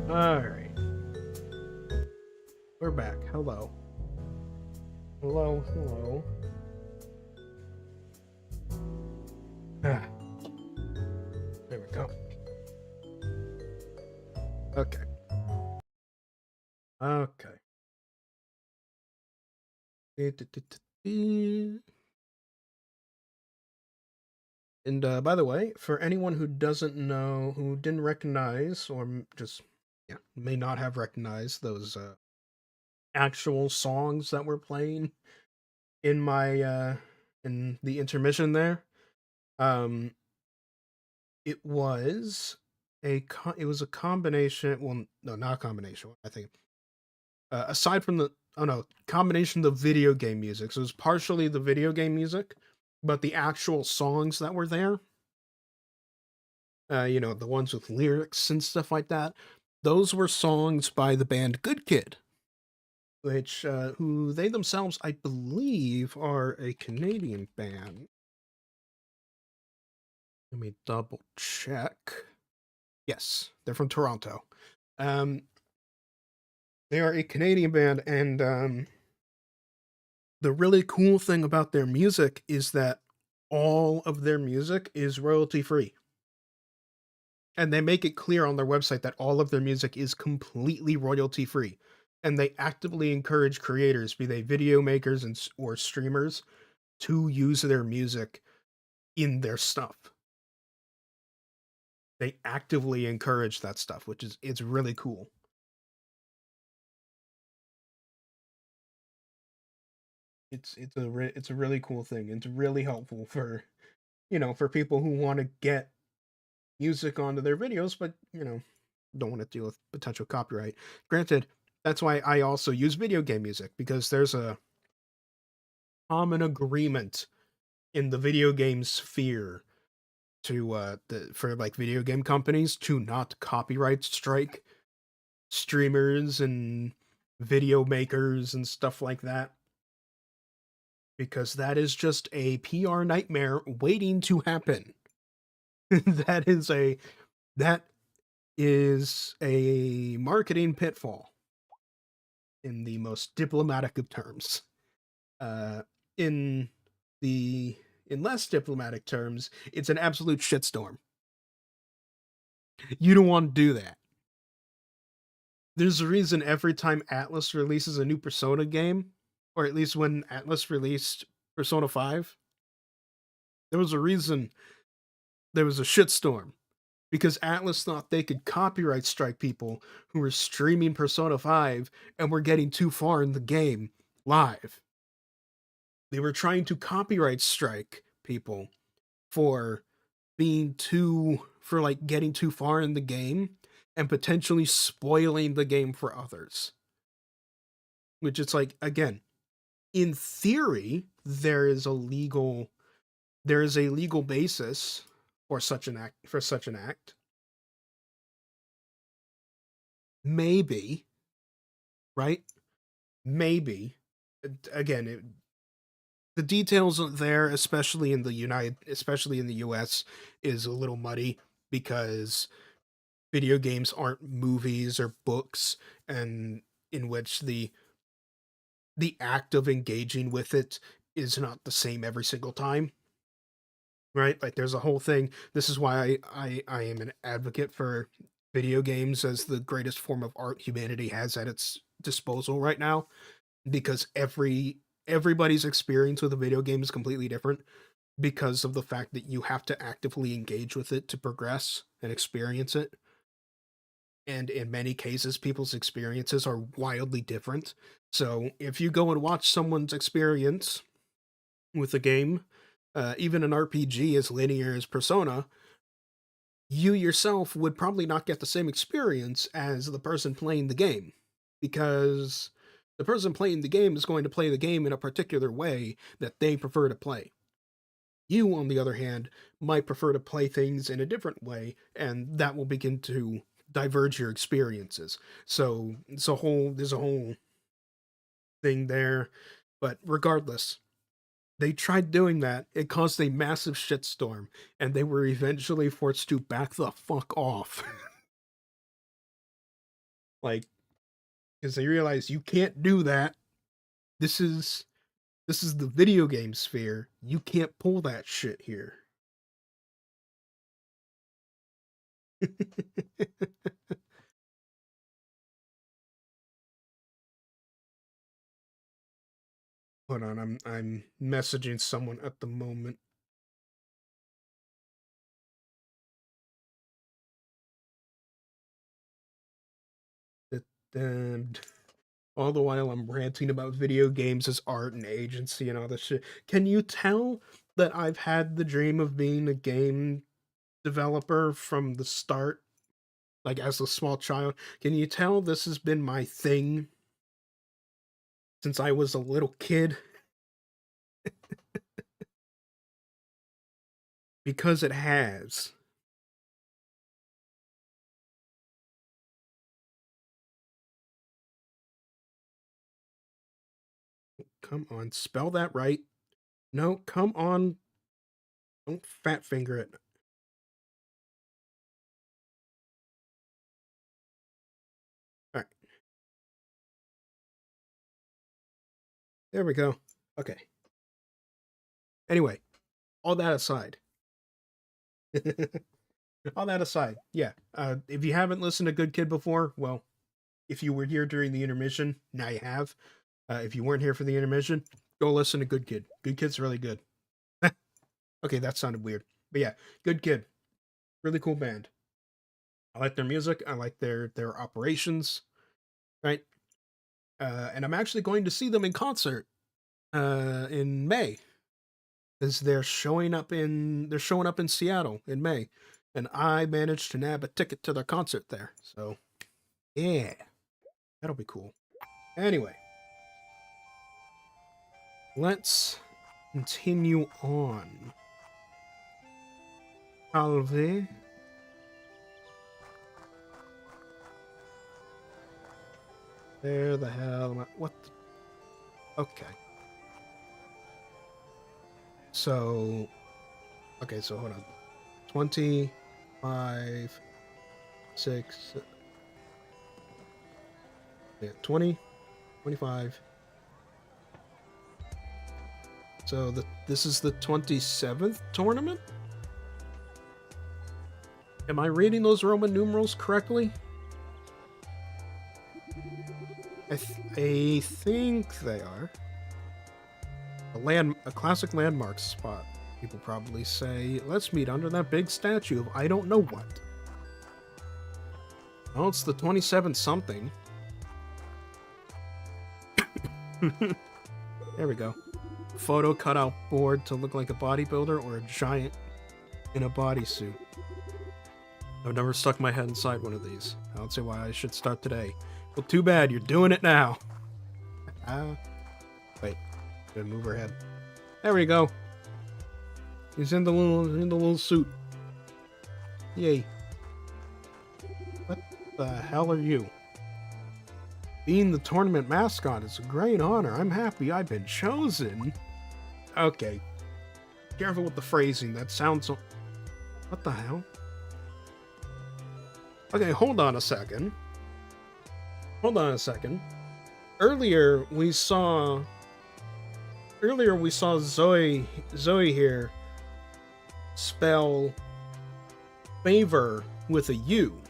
All right. We're back. Hello. Hello, hello. Ah. There we go. Okay. Okay. And by the way, for anyone who doesn't know, who didn't recognize, or just yeah, may not have recognized those actual songs that were playing in my in the intermission there, um, it was it was a combination. Well, no, not a combination. I think aside from the oh no, combination of the video game music. So it was partially the video game music, but the actual songs that were there, the ones with lyrics and stuff like that, those were songs by the band Good Kid, which who they themselves, I believe, are a Canadian band. Let me double check. Yes, they're from Toronto. Um, they are a Canadian band, and the really cool thing about their music is that all of their music is royalty free. And they make it clear on their website that all of their music is completely royalty free. And they actively encourage creators, be they video makers or streamers, to use their music in their stuff. They actively encourage that stuff, which is it's really cool. It's a really cool thing. It's really helpful for for people who want to get music onto their videos, but don't want to deal with potential copyright. Granted, that's why I also use video game music, because there's a common agreement in the video game sphere to for like video game companies to not copyright strike streamers and video makers and stuff like that, because that is just a PR nightmare waiting to happen. that is a that is a marketing pitfall in the most diplomatic of terms. In the in less diplomatic terms, it's an absolute shitstorm. You don't want to do that. There's a reason every time Atlas releases a new Persona game, or at least when Atlas released Persona 5, there was a reason there was a shitstorm. Because Atlas thought they could copyright strike people who were streaming Persona 5 and were getting too far in the game live. They were trying to copyright strike people for for like getting too far in the game and potentially spoiling the game for others. Which it's like, again, in theory, there is a legal basis for such an act. Maybe, right? Maybe. Again, the details there, especially in the US, is a little muddy because video games aren't movies or books, and in which the act of engaging with it is not the same every single time, right? Like there's a whole thing. This is why I am an advocate for video games as the greatest form of art humanity has at its disposal right now, because everybody's experience with a video game is completely different because of the fact that you have to actively engage with it to progress and experience it. And in many cases, people's experiences are wildly different. So if you go and watch someone's experience with a game, even an RPG as linear as Persona, you yourself would probably not get the same experience as the person playing the game, because the person playing the game is going to play the game in a particular way that they prefer to play. You, on the other hand, might prefer to play things in a different way, and that will begin to diverge your experiences. So there's a whole thing there. But regardless, they tried doing that. It caused a massive shitstorm, and they were eventually forced to back the fuck off. Like, because they realized you can't do that. This is the video game sphere. You can't pull that shit here. Hold on, I'm messaging someone at the moment. And all the while I'm ranting about video games as art and agency and all this shit. Can you tell that I've had the dream of being a game developer from the start? Like as a small child? Can you tell this has been my thing since I was a little kid? Because it has. Come on, spell that right. No, come on. Don't fat finger it. Alright. There we go. Okay. Anyway, all that aside. All that aside, yeah. If you haven't listened to Good Kid before, well, if you were here during the intermission, now you have. If you weren't here for the intermission, go listen to Good Kid. Good Kid's really good. Okay, that sounded weird. But yeah, Good Kid. Really cool band. I like their music. I like their operations. Right? And I'm actually going to see them in concert in May. Because they're showing up in Seattle in May. And I managed to nab a ticket to their concert there. So yeah. That'll be cool. Anyway. Let's continue on. Salve. Where the hell am I? What the? Okay. So, okay, so hold on. 25, 6, yeah, 20, 25. So this is the 27th tournament? Am I reading those Roman numerals correctly? I think they are. A classic landmark spot. People probably say, let's meet under that big statue of I don't know what. Oh, it's the 27th something. There we go. Photo cutout board to look like a bodybuilder or a giant in a bodysuit. I've never stuck my head inside one of these. I don't see why I should start today. Well, too bad, you're doing it now. Wait, gotta move her head. There we go. He's in the little suit. Yay. What the hell are you? Being the tournament mascot is a great honor. I'm happy I've been chosen. Okay. Careful with the phrasing. That sounds so... What the hell? Okay, hold on a second. Hold on a second. Earlier we saw Zoe here spell favor with a U.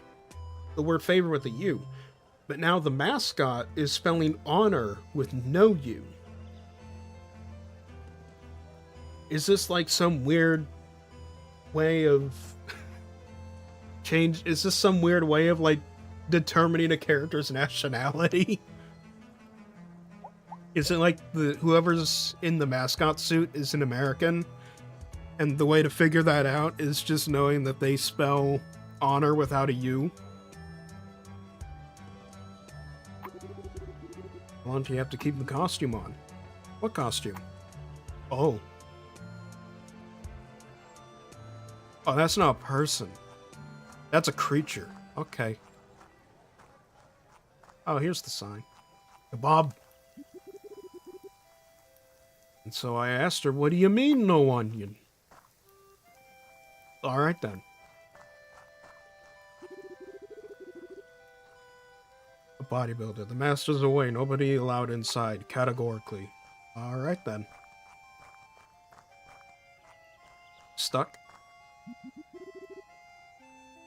The word favor with a U. But now the mascot is spelling honor with no U. Is this like some weird way of change? Is this some weird way of like determining a character's nationality? Is it like whoever's in the mascot suit is an American? And the way to figure that out is just knowing that they spell honor without a U? How long do you have to keep the costume on? What costume? Oh. Oh, that's not a person. That's a creature. Okay. Oh, here's the sign. Bob. And so I asked her, what do you mean, no onion? Alright then. A bodybuilder. The master's away. Nobody allowed inside, categorically. Alright then. Stuck?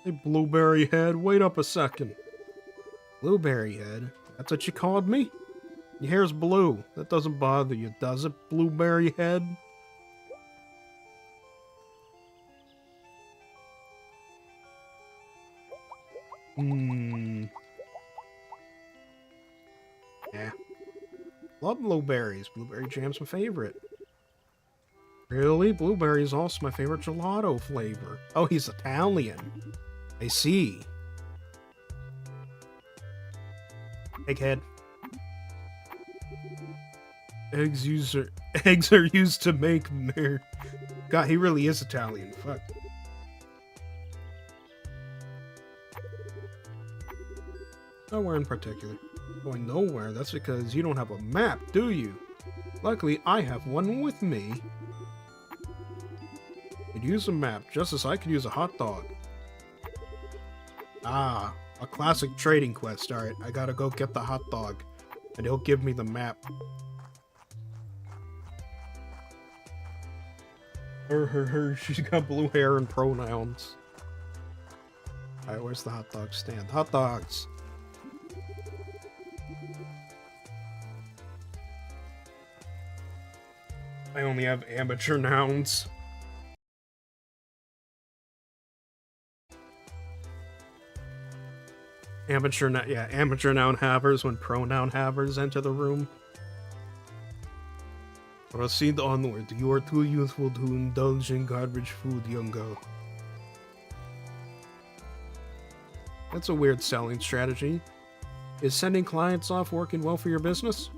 Hey, blueberry head, wait up a second. Blueberry head? That's what you called me? Your hair's blue. That doesn't bother you, does it, blueberry head? Yeah. Love blueberries. Blueberry jam's my favorite. Really? Blueberry is also my favorite gelato flavor. Oh, he's Italian. I see. Egghead. Eggs are used to make mir. God, he really is Italian. Fuck. Nowhere in particular. Going nowhere, that's because you don't have a map, do you? Luckily, I have one with me. Could use a map, just as I could use a hot dog. Ah, a classic trading quest. Alright, I gotta go get the hot dog, and he'll give me the map. She's got blue hair and pronouns. Alright, where's the hot dog stand? Hot dogs! I only have amateur nouns. Amateur noun havers when pronoun havers enter the room. Proceed onward. You are too youthful to indulge in garbage food, youngo. That's a weird selling strategy. Is sending clients off working well for your business?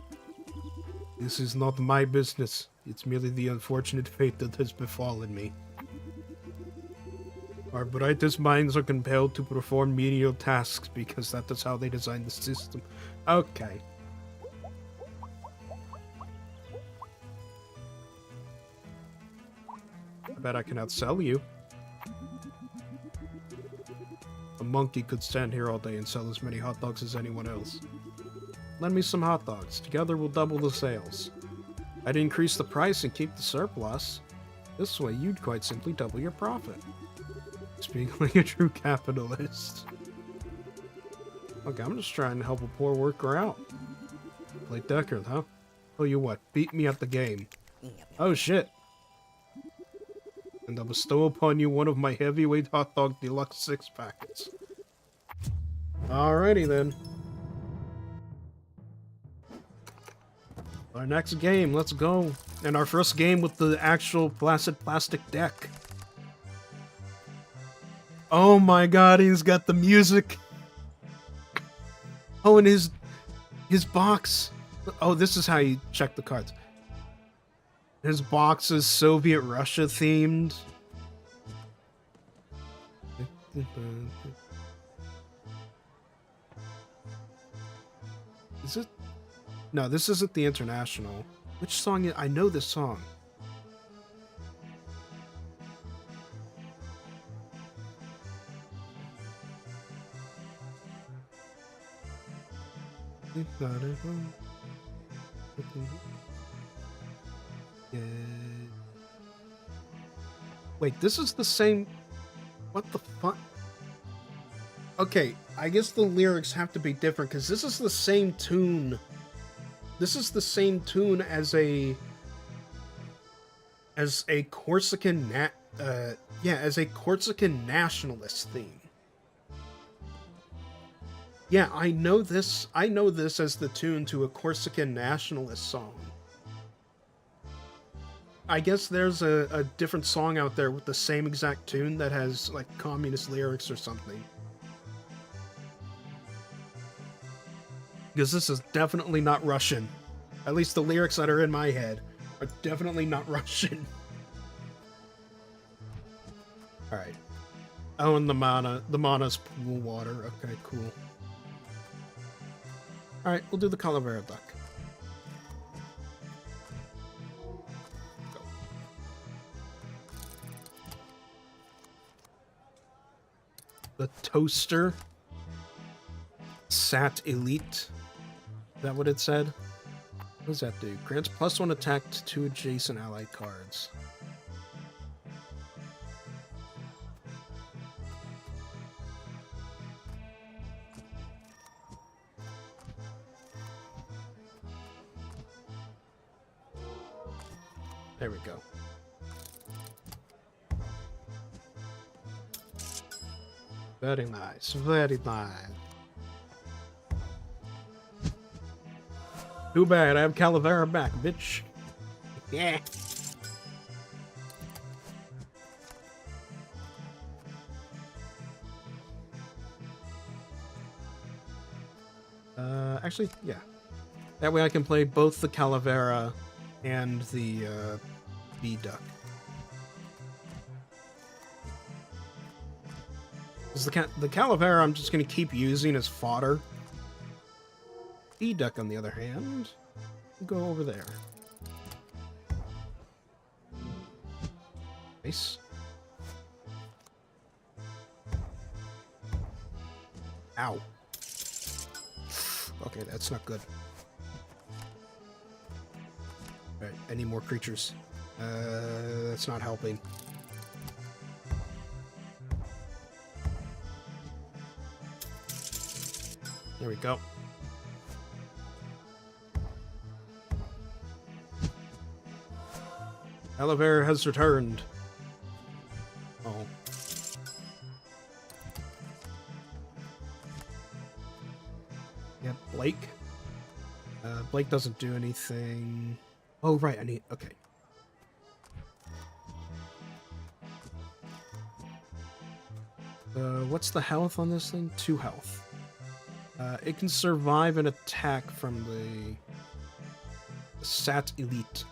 This is not my business. It's merely the unfortunate fate that has befallen me. Our brightest minds are compelled to perform menial tasks because that is how they designed the system. Okay. I bet I can outsell you. A monkey could stand here all day and sell as many hot dogs as anyone else. Lend me some hot dogs. Together we'll double the sales. I'd increase the price and keep the surplus. This way you'd quite simply double your profit. Speaking like a true capitalist. Okay, I'm just trying to help a poor worker out. Play Deckard, huh? Tell you what, beat me at the game. Oh shit. And I'll bestow upon you one of my heavyweight hot dog deluxe 6 packets. Alrighty then. Our next game, let's go. And our first game with the actual Placid plastic deck. Oh my god, he's got the music. Oh, and his box. Oh, this is how you check the cards. His box is Soviet Russia themed. Is it? No, this isn't the International. Which song is... I know this song. Yeah. Wait, this is the same... What the fuck? Okay, I guess the lyrics have to be different, because this is the same tune. This is the same tune as a Corsican as a Corsican nationalist theme. Yeah, I know this as the tune to a Corsican nationalist song. I guess there's a different song out there with the same exact tune that has, like, communist lyrics or something. Because this is definitely not Russian. At least the lyrics that are in my head are definitely not Russian. Alright. Oh, and the mana's pool water. Okay, cool. Alright, we'll do the Calavera duck. Go. The toaster. Sat Elite. Is that what it said? What does that do? Grants +1 attack to 2 adjacent allied cards. There we go. Very nice, very nice. Too bad, I have Calavera back, bitch. Yeah. Actually, yeah. That way I can play both the Calavera and the bee duck. Because the Calavera I'm just going to keep using as fodder. Bee duck, on the other hand, go over there. Nice. Ow. Okay, that's not good. Alright, I need more creatures. That's not helping. There we go. Calavera has returned. Oh. Yeah, Blake. Blake doesn't do anything. Oh, right, I need... Okay. What's the health on this thing? 2 health. It can survive an attack from the Sat Elite.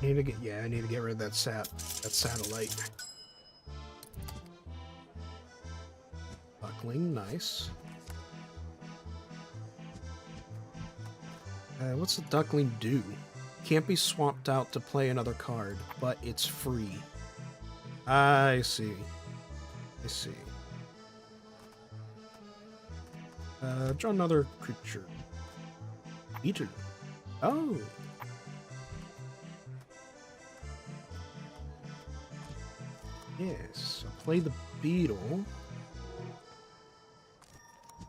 I need to get rid of that satellite. Buckling, nice. What's the duckling do? Can't be swapped out to play another card, but it's free. I see. I see. Draw another creature. Beetle. Oh. Yes, I'll play the beetle.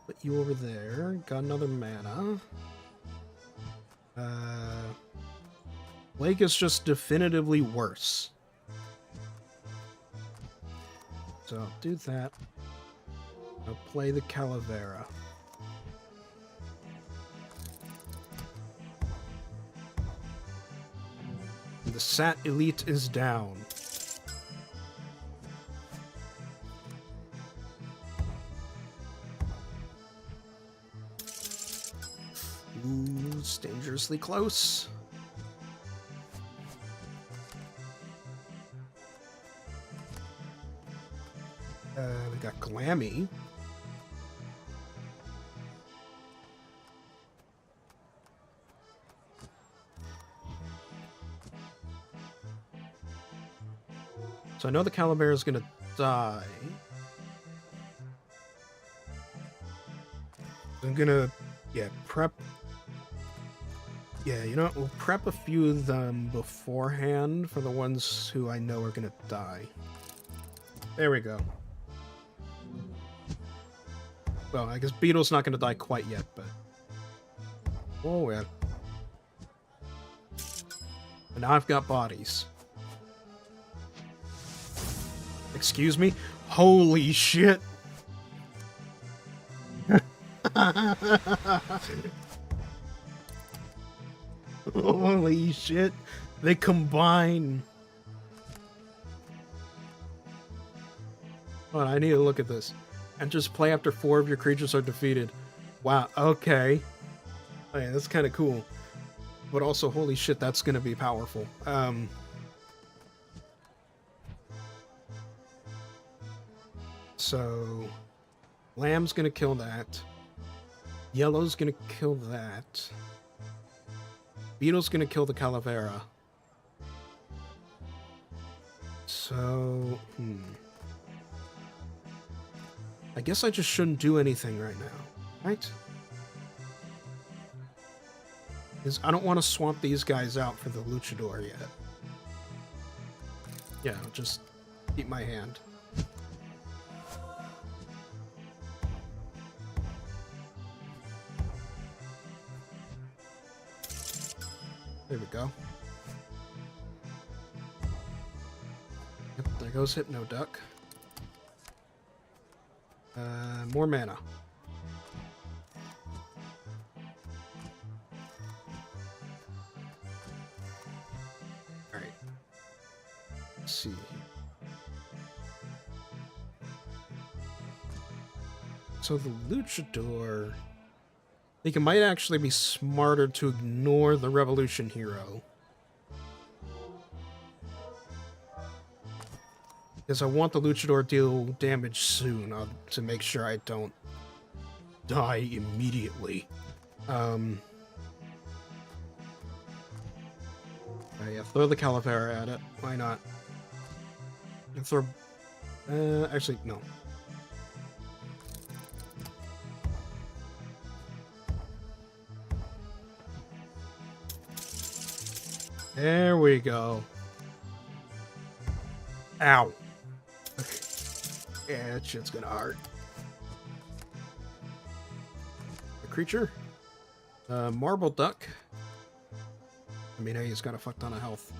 Put you over there. Got another mana. Blake is just definitively worse. So I'll do that. I'll play the Calavera. And the Sat Elite is down. Ooh, it's dangerously close. We got Glammy. So I know the Calavera is gonna die. I'm gonna, prep. Yeah, you know what? We'll prep a few of them beforehand for the ones who I know are gonna die. There we go. Well, I guess Beetle's not gonna die quite yet, but... Oh, yeah. And now I've got bodies. Excuse me? Holy shit! Holy shit. They combine. Hold on, I need to look at this. And just play after 4 of your creatures are defeated. Wow, okay. Oh, yeah, that's kind of cool. But also, holy shit, that's going to be powerful. So, Lamb's going to kill that. Yellow's going to kill that. Beetle's going to kill the Calavera. So, I guess I just shouldn't do anything right now, right? Because I don't want to swamp these guys out for the Luchador yet. Yeah, I'll just keep my hand. There we go. goes Hypno Duck. More mana. Alright. Let's see. So the Luchador... I think it might actually be smarter to ignore the Revolution Hero. Because I want the Luchador to deal damage soon to make sure I don't die immediately. Yeah, throw the Calavera at it. Why not? And throw... actually, no. There we go. Ow. Okay. Yeah, that shit's gonna hurt. The creature? Marble Duck. I mean, hey, he's got a fuck ton of health.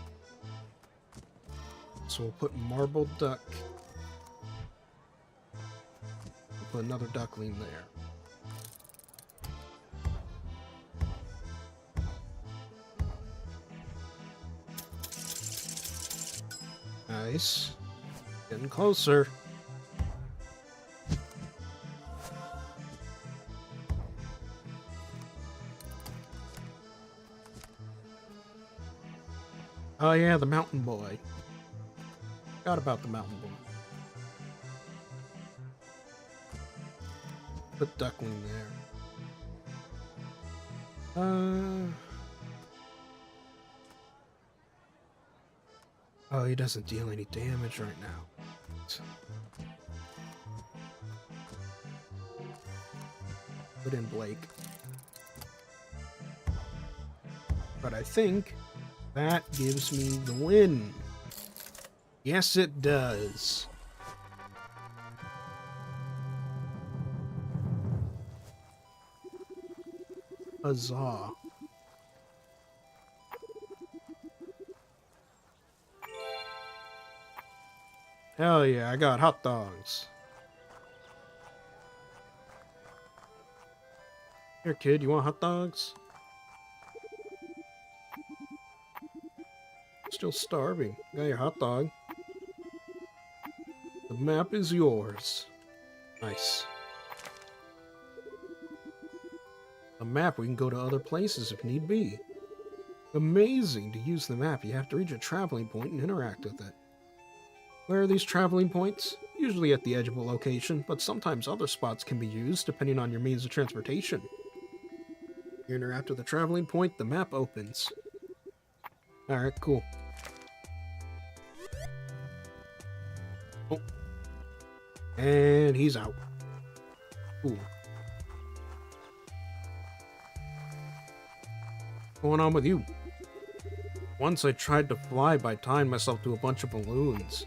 So we'll put Marble Duck. We'll put another duckling there. Nice. Getting closer. Oh yeah, the mountain boy. Forgot about the mountain boy. Put duckling there. Oh, he doesn't deal any damage right now. Put in Blake. But I think that gives me the win. Yes, it does. Huzzah. Hell yeah, I got hot dogs. Here, kid, you want hot dogs? Still starving. Got your hot dog. The map is yours. Nice. A map, we can go to other places if need be. Amazing! To use the map, you have to reach a traveling point and interact with it. Where are these traveling points? Usually at the edge of a location, but sometimes other spots can be used depending on your means of transportation. You interact with the traveling point, the map opens. Alright, cool. Oh. And he's out. Cool. What's going on with you? Once I tried to fly by tying myself to a bunch of balloons.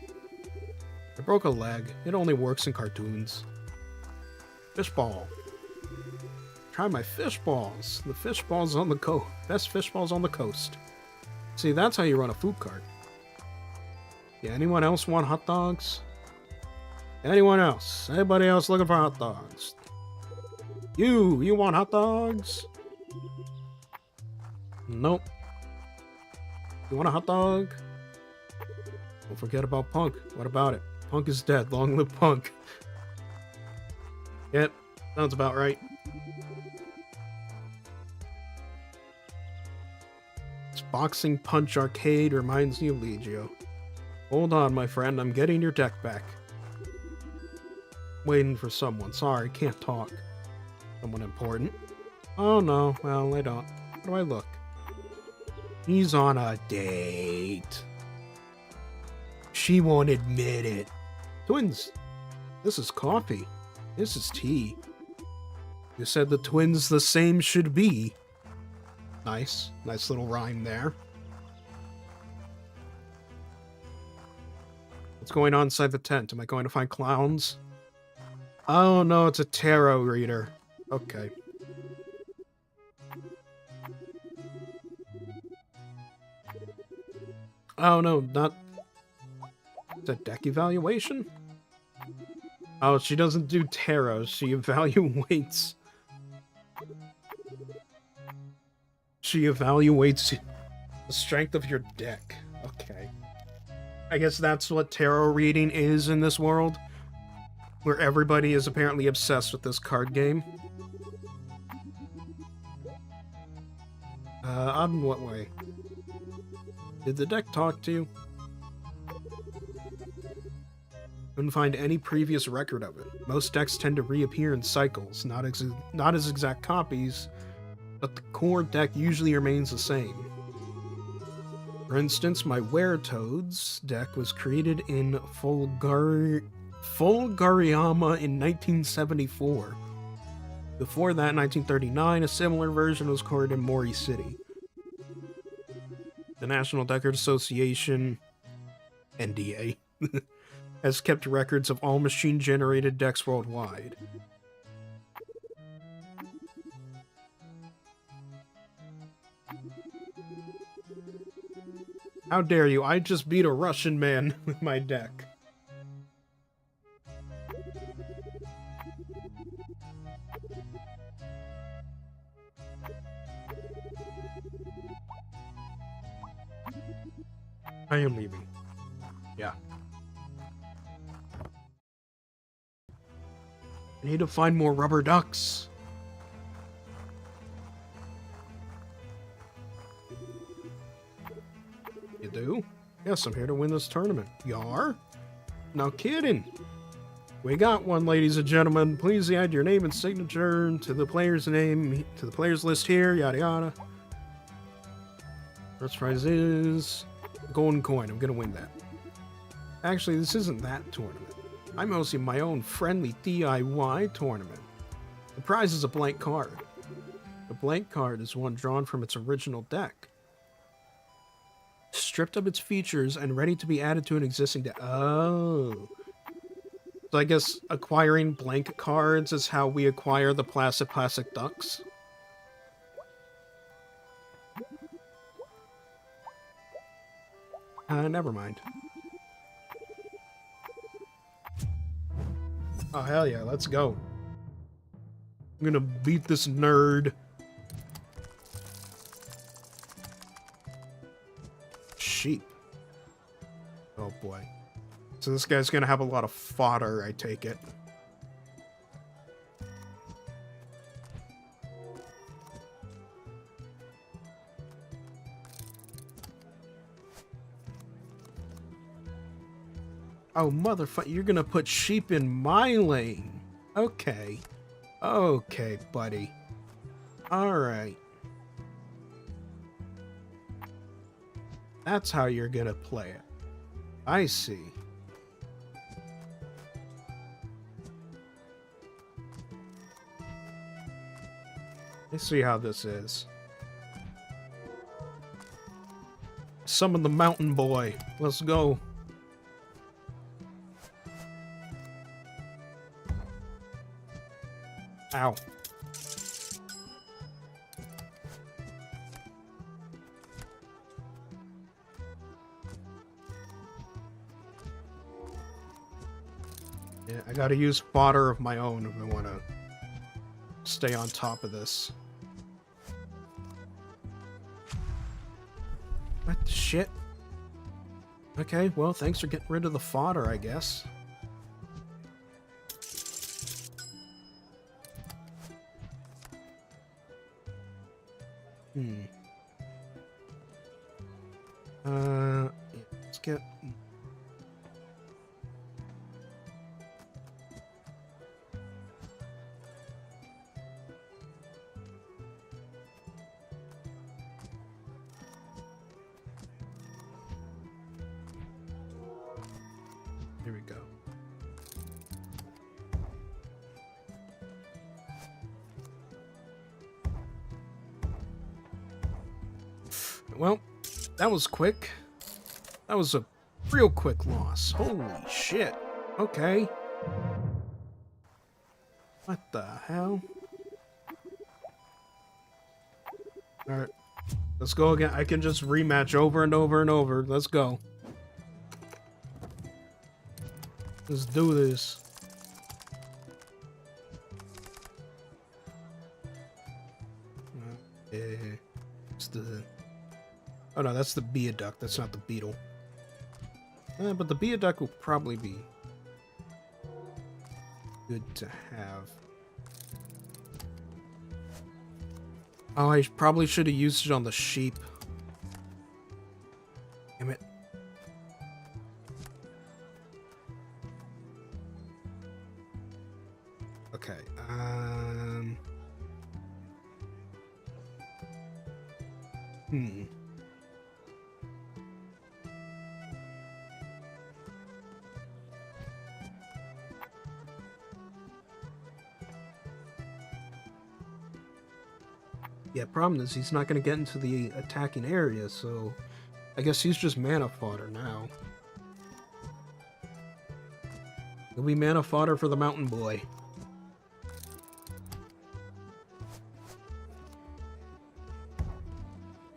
I broke a leg. It only works in cartoons. Fishball. Try my fish balls. The fish balls on the coast. Best fish balls on the coast. See, that's how you run a food cart. Yeah, anyone else want hot dogs? Anyone else? Anybody else looking for hot dogs? You want hot dogs? Nope. You want a hot dog? Don't forget about Punk. What about it? Punk is dead. Long live Punk. Yep, sounds about right. This Boxing Punch arcade reminds me of Legio. Hold on, my friend. I'm getting your deck back. Waiting for someone. Sorry, can't talk. Someone important? Oh no, well, I don't. How do I look? He's on a date. She won't admit it. Twins. This is coffee. This is tea. You said the twins the same should be. Nice. Nice little rhyme there. What's going on inside the tent? Am I going to find clowns? Oh no, it's a tarot reader. Okay. Oh no, not... conduct a deck evaluation? Oh, she doesn't do tarot. She evaluates... She evaluates the strength of your deck. Okay. I guess that's what tarot reading is in this world, where everybody is apparently obsessed with this card game. On what way? Did the deck talk to you? Couldn't find any previous record of it. Most decks tend to reappear in cycles, not as exact copies, but the core deck usually remains the same. For instance, my Weretoads deck was created in Fulgariyama in 1974. Before that, in 1939, a similar version was created in Mori City. The National Deckard Association, NDA, has kept records of all machine-generated decks worldwide. How dare you? I just beat a Russian man with my deck. I am leaving. Yeah. I need to find more rubber ducks. You do? Yes, I'm here to win this tournament. You are? No kidding. We got one, ladies and gentlemen. Please add your name and signature to the player's name, to the player's list here, yada yada. First prize is a golden coin. I'm gonna win that. Actually, this isn't that tournament. I'm hosting my own friendly DIY tournament. The prize is a blank card. The blank card is one drawn from its original deck, stripped of its features and ready to be added to an existing deck. Oh. So I guess acquiring blank cards is how we acquire the Placid Plastic Ducks. Never mind. Oh, hell yeah, let's go. I'm gonna beat this nerd. Sheep. Oh boy. So this guy's gonna have a lot of fodder, I take it. Oh, motherfucker, you're gonna put sheep in my lane. Okay. Okay, buddy. Alright. That's how you're gonna play it. I see. Let's see how this is. Summon the mountain boy. Let's go. Ow. Yeah, I gotta use fodder of my own if I want to stay on top of this. What the shit? Okay, well, thanks for getting rid of the fodder, I guess. Let's get... Here we go. Well, that was quick. That was a real quick loss. Holy shit. Okay. What the hell? Alright. Let's go again. I can just rematch over and over and over. Let's go. Let's do this. It's the... Oh no, that's the Beoduct. That's not the beetle. But the Beoduct will probably be good to have. Oh, I probably should have used it on the sheep. Damn it. Okay, Yeah, problem is he's not going to get into the attacking area, so I guess he's just mana fodder now. He'll be mana fodder for the mountain boy.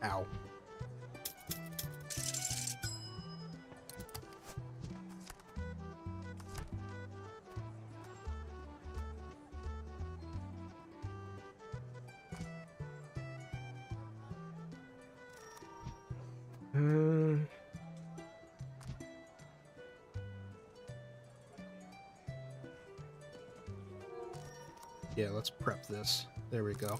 Ow. Yeah, let's prep this. There we go.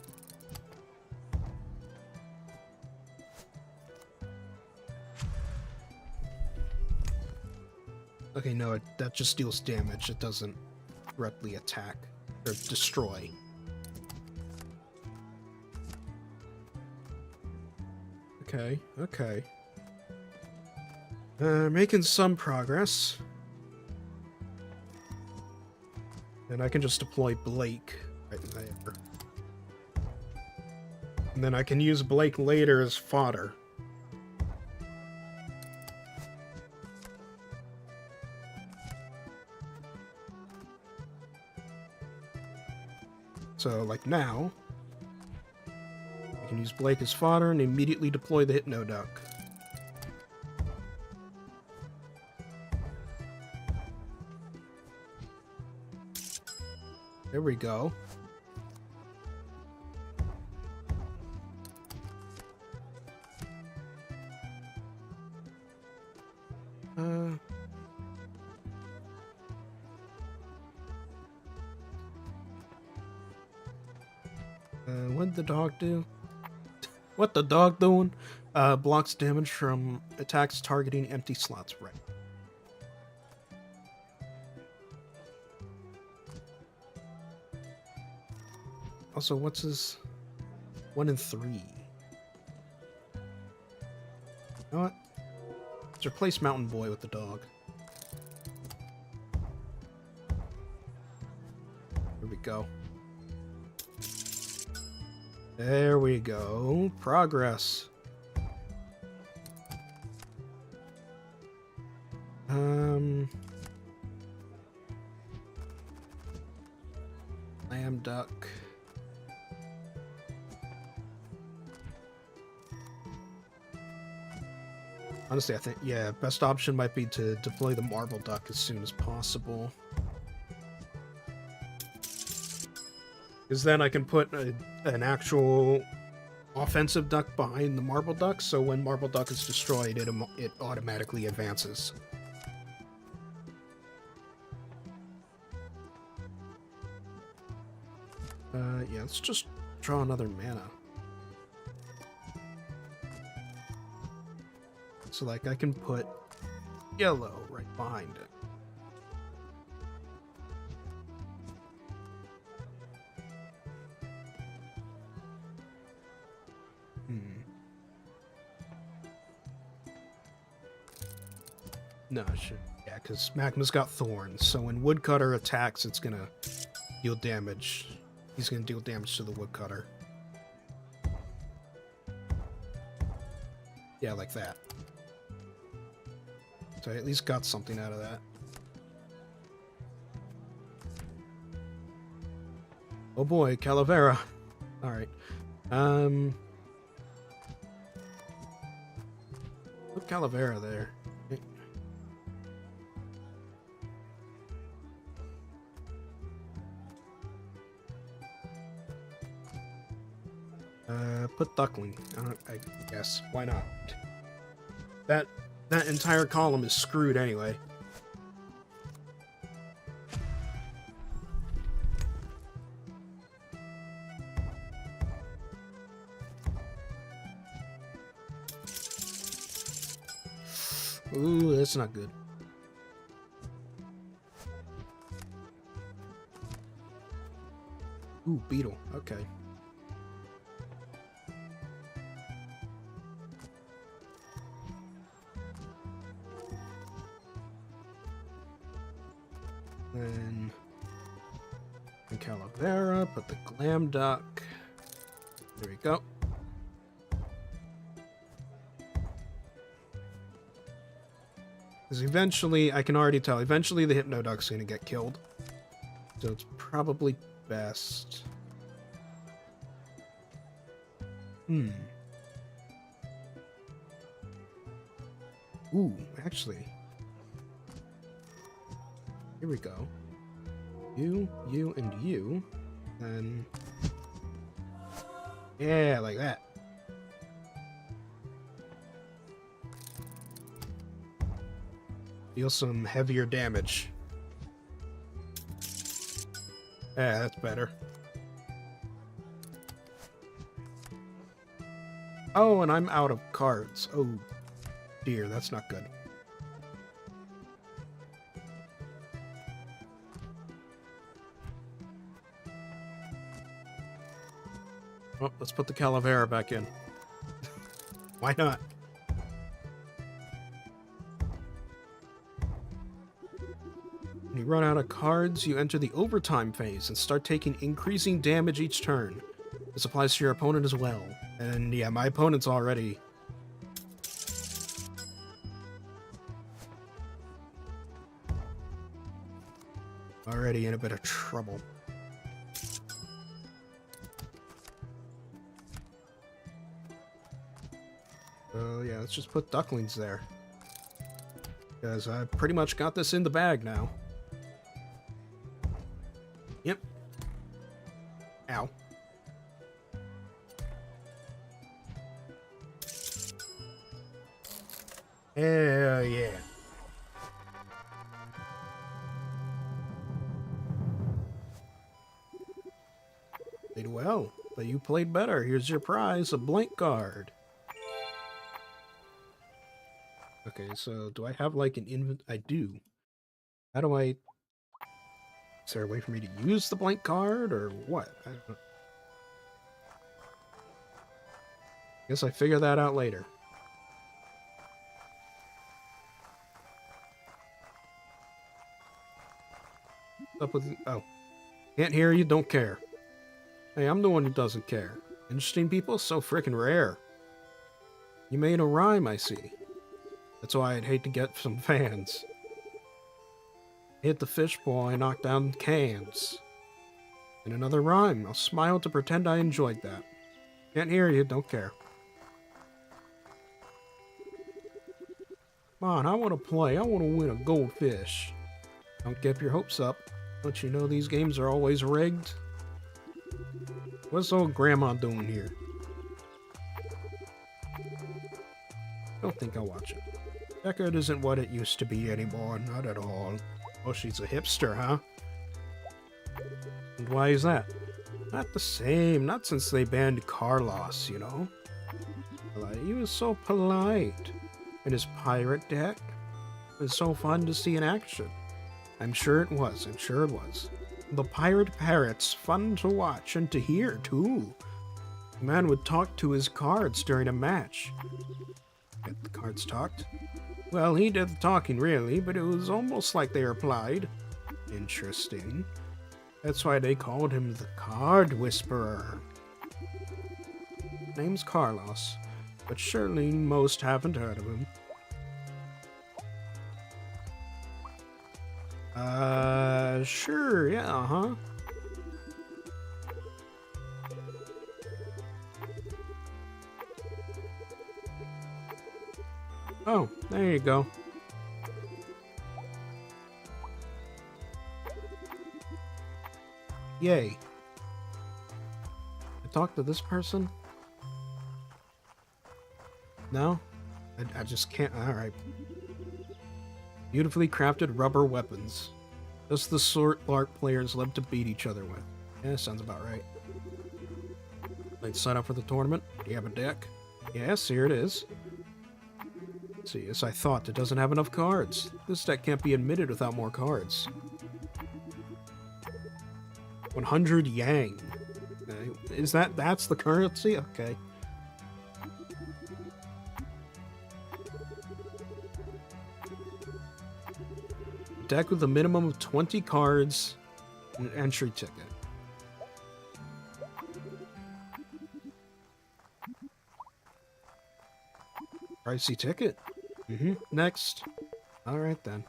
Okay, no, that just deals damage. It doesn't directly attack or destroy. Okay, okay. Making some progress. And I can just deploy Blake right there. And then I can use Blake later as fodder. So, like now, I can use Blake as fodder and immediately deploy the Hypnoduck. There we go. What'd the dog do? What the dog doing? Blocks damage from attacks targeting empty slots. Right. Also, what's his 1 and 3? You know what? Let's replace Mountain Boy with the dog. There we go. There we go. Progress. Lamb duck. Honestly, I think, yeah, best option might be to deploy the marble duck as soon as possible. Because then I can put an actual offensive duck behind the marble duck, so when marble duck is destroyed, it automatically advances. Yeah, let's just draw another mana. So, like, I can put yellow right behind it. No, I should. Yeah, because Magma's got thorns, so when Woodcutter attacks, it's gonna deal damage. He's gonna deal damage to the Woodcutter. Yeah, like that. So I at least got something out of that. Oh boy, Calavera. Alright. Put Calavera there. Put duckling. I guess. Why not? That entire column is screwed anyway. Ooh, that's not good. Ooh, beetle. Okay. Then in Calavera, put the glam duck. There we go. Because eventually, I can already tell, eventually the Hypnoduck's gonna get killed. So it's probably best. Ooh, actually. Here we go. You, and you. Then... yeah, like that. Deal some heavier damage. Yeah, that's better. Oh, and I'm out of cards. Oh, dear, that's not good. Oh, let's put the Calavera back in. Why not? When you run out of cards, you enter the overtime phase and start taking increasing damage each turn. This applies to your opponent as well. And yeah, my opponent's already... already in a bit of trouble. So yeah, let's just put ducklings there. Because I've pretty much got this in the bag now. Yep. Ow. Hell yeah. Played well, but you played better. Here's your prize, a blank card. Okay, so do I have like an invent? I do. How do I... is there a way for me to use the blank card, or what? I don't know. Guess I figure that out later. What's up with... oh. Can't hear you, don't care. Hey, I'm the one who doesn't care. Interesting people? So frickin' rare. You made a rhyme, I see. That's why I'd hate to get some fans. Hit the fishbowl, I knocked down cans. And another rhyme. I'll smile to pretend I enjoyed that. Can't hear you, don't care. Come on, I want to play. I want to win a goldfish. Don't get your hopes up. Don't you know these games are always rigged? What's old grandma doing here? Don't think I'll watch it. Deckard isn't what it used to be anymore, not at all. Oh, she's a hipster, huh? And why is that? Not the same, not since they banned Carlos, you know? Like, he was so polite. And his pirate deck was so fun to see in action. I'm sure it was, I'm sure it was. The pirate parrots, fun to watch and to hear, too. The man would talk to his cards during a match. And the cards talked? Well, he did the talking, really, but it was almost like they replied. Interesting. That's why they called him the Card Whisperer. Name's Carlos, but surely most haven't heard of him. Sure, yeah, uh-huh. Oh, there you go. Yay. I talked to this person? No? I just can't. Alright. Beautifully crafted rubber weapons. Just the sort LARP players love to beat each other with. Yeah, sounds about right. Let's sign up for the tournament. Do you have a deck? Yes, here it is. Let's see, as I thought, it doesn't have enough cards. This deck can't be admitted without more cards. 100 Yang. Is that's the currency? Okay. Deck with a minimum of 20 cards and an entry ticket. Pricey ticket. Next. Alright then.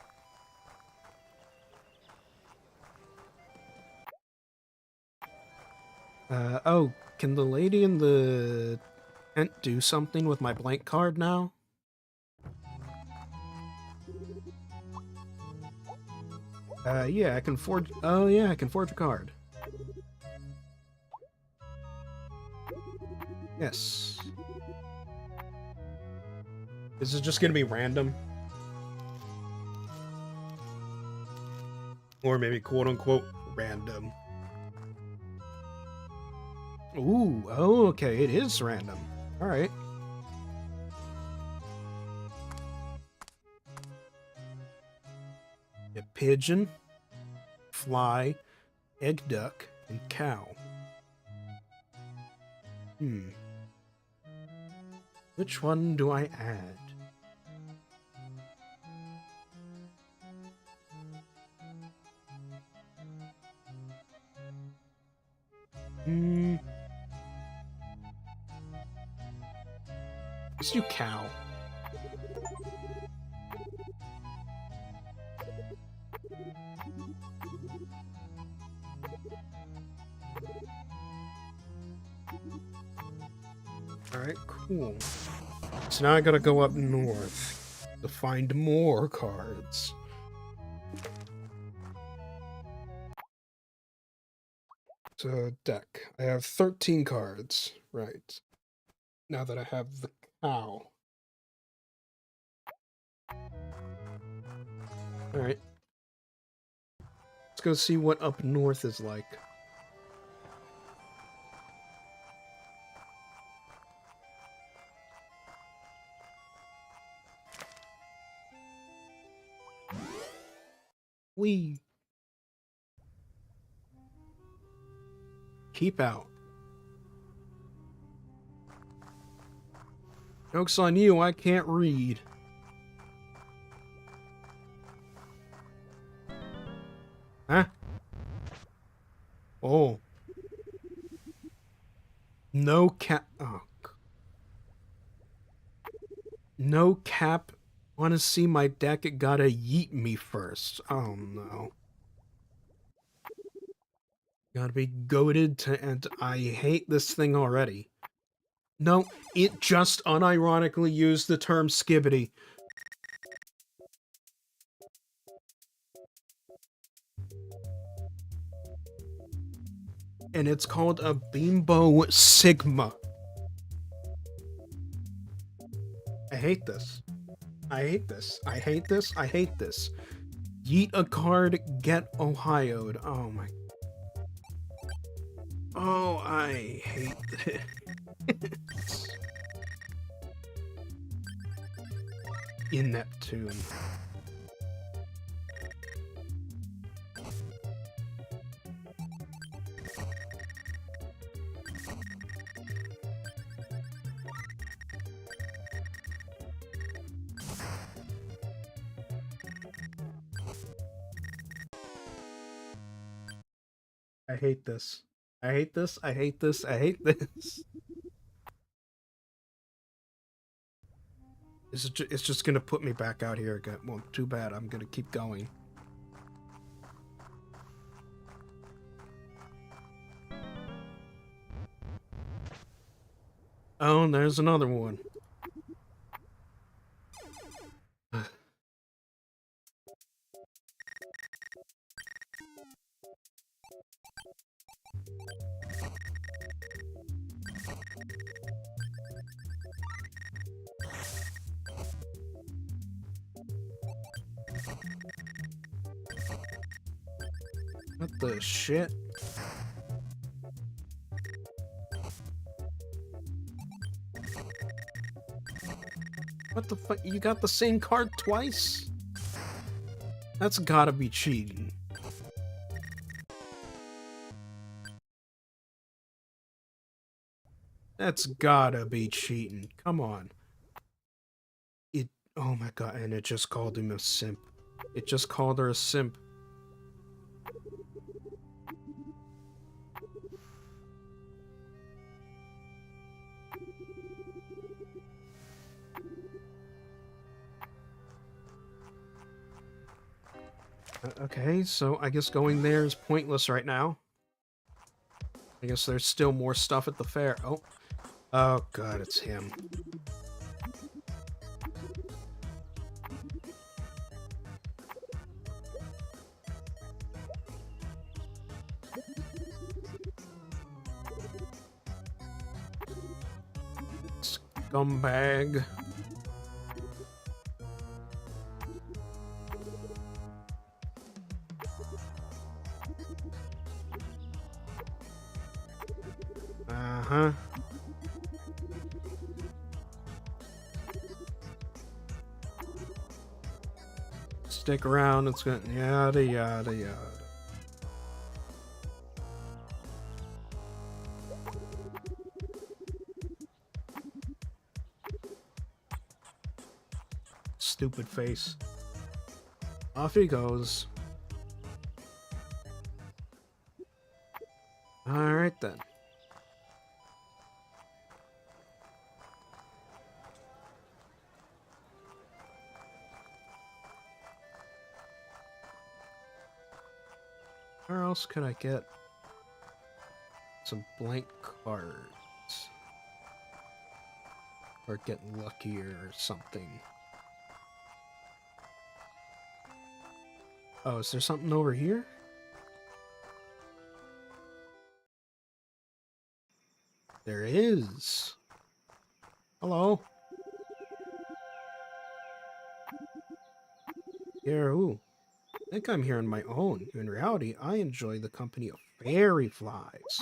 Oh, can the lady in the tent do something with my blank card now? Yeah, I can forge... Oh, yeah, I can forge a card. Yes. This is just gonna be random. Or maybe quote-unquote random. Ooh, oh, okay, it is random. Alright. A pigeon, fly, egg duck, and cow. Which one do I add? Let's do cow. Alright, cool. So now I gotta go up north to find more cards. So, deck. I have 13 cards. Right. Now that I have the cow. Alright. Let's go see what up north is like. Whee! Keep out. Joke's on you, I can't read. Huh? Oh. No cap. Oh. No cap. Want to see my deck? It gotta yeet me first. Oh no. Gotta be goaded to, and I hate this thing already. No, it just unironically used the term skibbity. And it's called a Bimbo Sigma. I hate this. I hate this. I hate this. I hate this. Yeet a card, get Ohio'd. Oh my. Oh, I hate this. In Neptune. I hate this. I hate this. I hate this. I hate this. It's just gonna put me back out here again. Well, too bad. I'm gonna keep going. Oh, and there's another one. What the shit? What the fuck? You got the same card twice? That's gotta be cheating. That's gotta be cheating. Come on. Oh my god, and it just called him a simp. It just called her a simp. Okay, so I guess going there is pointless right now. I guess there's still more stuff at the fair. Oh. Oh god, it's him. Scumbag. Uh-huh. Stick around, it's gonna yada yada yada. Stupid face. Off he goes. Alright then. Where else could I get some blank cards? Or get luckier or something. Oh, is there something over here? There is. Hello. Here, ooh. I think I'm here on my own. In reality, I enjoy the company of fairy flies.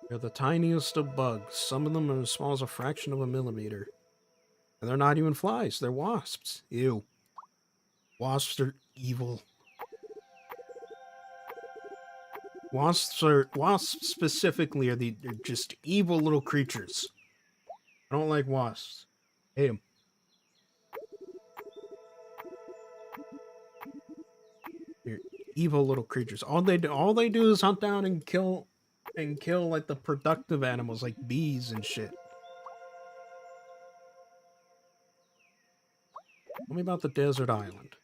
They're the tiniest of bugs. Some of them are as small as a fraction of a millimeter. And they're not even flies, they're wasps. Ew. Wasps are evil. Wasps specifically they're just evil little creatures. I don't like wasps. Hate them. They're evil little creatures. All they do is hunt down and kill like the productive animals like bees and shit. Tell me about the desert island.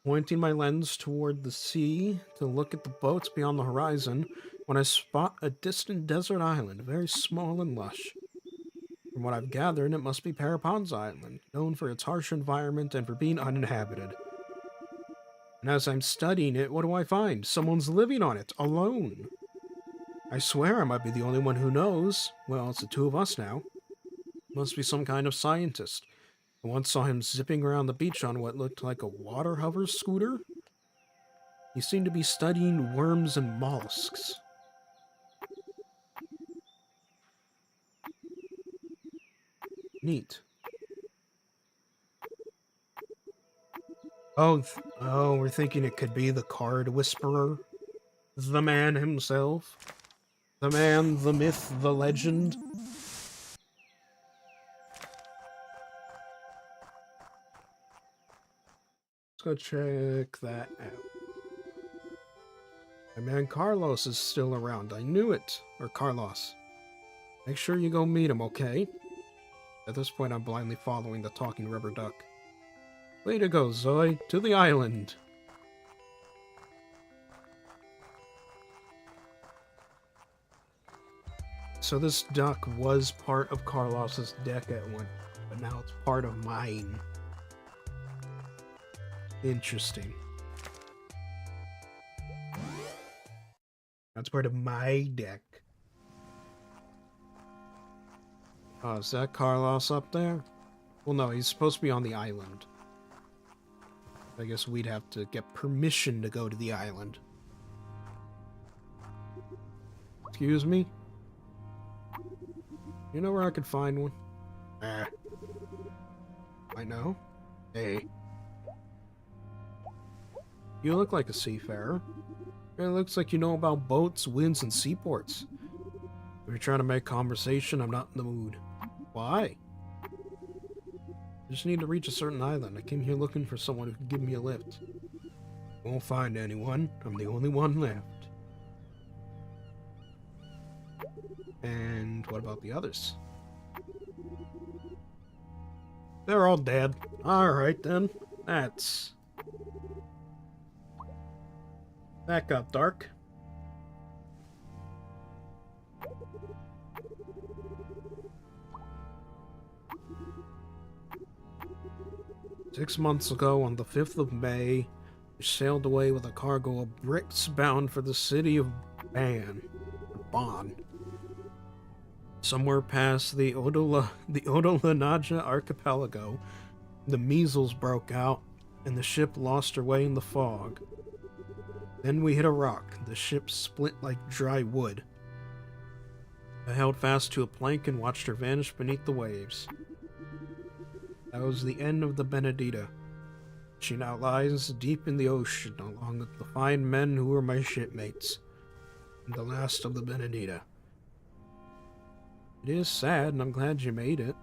Pointing my lens toward the sea to look at the boats beyond the horizon when I spot a distant desert island, very small and lush. From what I've gathered, it must be Parapon's Island, known for its harsh environment and for being uninhabited. And as I'm studying it, what do I find? Someone's living on it, alone. I swear I might be the only one who knows. Well, it's the two of us now. Must be some kind of scientist. I once saw him zipping around the beach on what looked like a water hover scooter. He seemed to be studying worms and mollusks. Neat. Oh, we're thinking it could be the card whisperer. The man himself. The man, the myth, the legend. Let's go check that out. My man Carlos is still around. I knew it. Or Carlos. Make sure you go meet him, okay? At this point, I'm blindly following the talking rubber duck. Way to go, Zoe. To the island. So this duck was part of Carlos's deck at one, but now it's part of mine. Interesting. That's part of my deck. Oh, is that Carlos up there? Well, no, he's supposed to be on the island. I guess we'd have to get permission to go to the island. Excuse me? You know where I could find one? I know. Hey. You look like a seafarer. It looks like you know about boats, winds, and seaports. If you're trying to make conversation, I'm not in the mood. Why? I just need to reach a certain island. I came here looking for someone who can give me a lift. Won't find anyone. I'm the only one left. And what about the others? They're all dead. Alright then. That got dark. Six months ago, on the 5th of May, we sailed away with a cargo of bricks bound for the city of Bon. Somewhere past the Odolanaja archipelago, the measles broke out, and the ship lost her way in the fog. Then we hit a rock. The ship split like dry wood. I held fast to a plank and watched her vanish beneath the waves. That was the end of the Benedita. She now lies deep in the ocean, along with the fine men who were my shipmates. And the last of the Benedita. It is sad, and I'm glad you made it.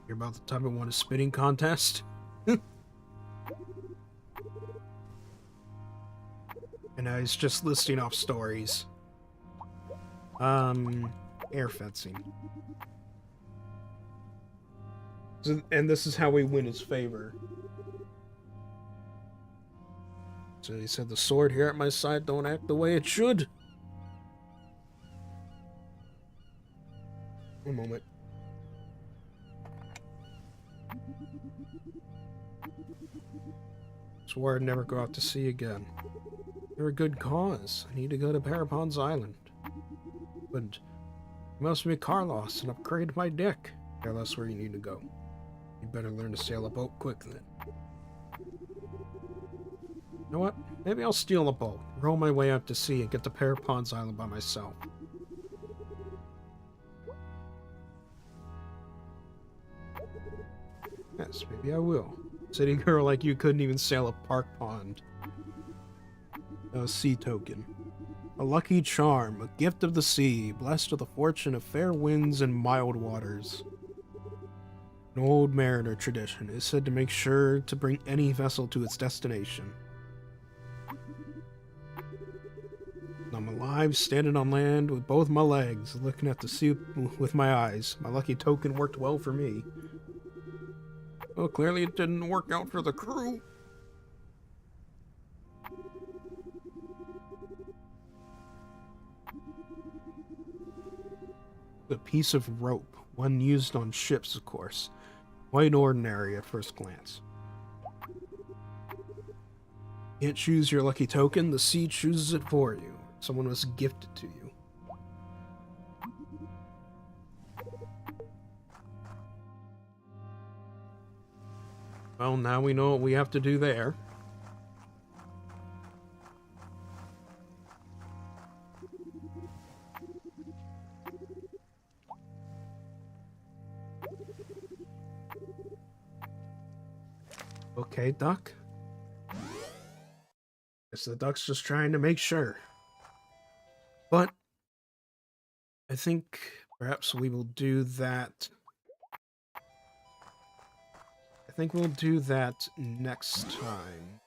You're about the type of won a spitting contest? And now he's just listing off stories. Air fencing. And this is how we win his favor. So he said, the sword here at my side don't act the way it should. One moment. Swore I'd never go out to sea again. You're a good cause. I need to go to Parapon's Island. But you must be Carlos and upgrade my deck. Yeah, that's where you need to go. You better learn to sail a boat quick then. You know what? Maybe I'll steal a boat, row my way out to sea, and get to Parapon's Island by myself. Yes, maybe I will. City girl like you couldn't even sail a park pond. A sea token. A lucky charm, a gift of the sea, blessed with the fortune of fair winds and mild waters. An old mariner tradition is said to make sure to bring any vessel to its destination. I'm alive, standing on land with both my legs, looking at the sea with my eyes. My lucky token worked well for me. Well, clearly it didn't work out for the crew. A piece of rope, one used on ships, of course. Quite ordinary at first glance. Can't choose your lucky token, the sea chooses it for you. Someone must gift it to you. Well, now we know what we have to do there. Okay, duck. Guess the duck's just trying to make sure. But I think perhaps we will do that. I think we'll do that next time.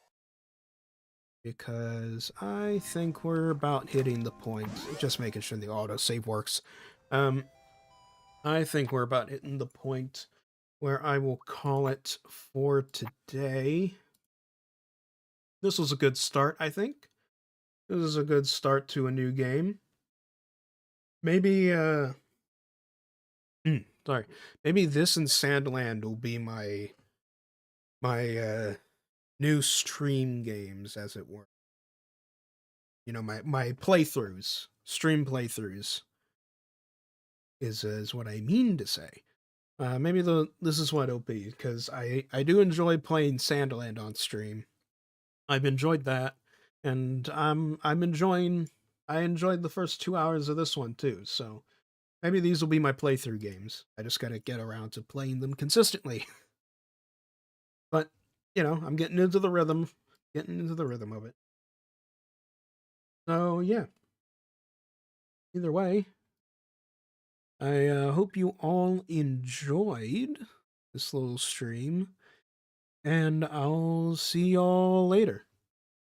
Because I think we're about hitting the point. Just making sure the autosave works. I think we're about hitting the point where I will call it for today. This was a good start, I think. This is a good start to a new game. Maybe, sorry. Maybe this and Sandland will be my new stream games, as it were. my playthroughs, stream playthroughs is what I mean to say. Maybe this is what it'll be, because I do enjoy playing Sandland on stream. I've enjoyed that, and I'm enjoying. I enjoyed the first 2 hours of this one too. So maybe these will be my playthrough games. I just gotta get around to playing them consistently. But I'm getting into the rhythm, of it. So yeah. Either way, I hope you all enjoyed this little stream, and I'll see y'all later.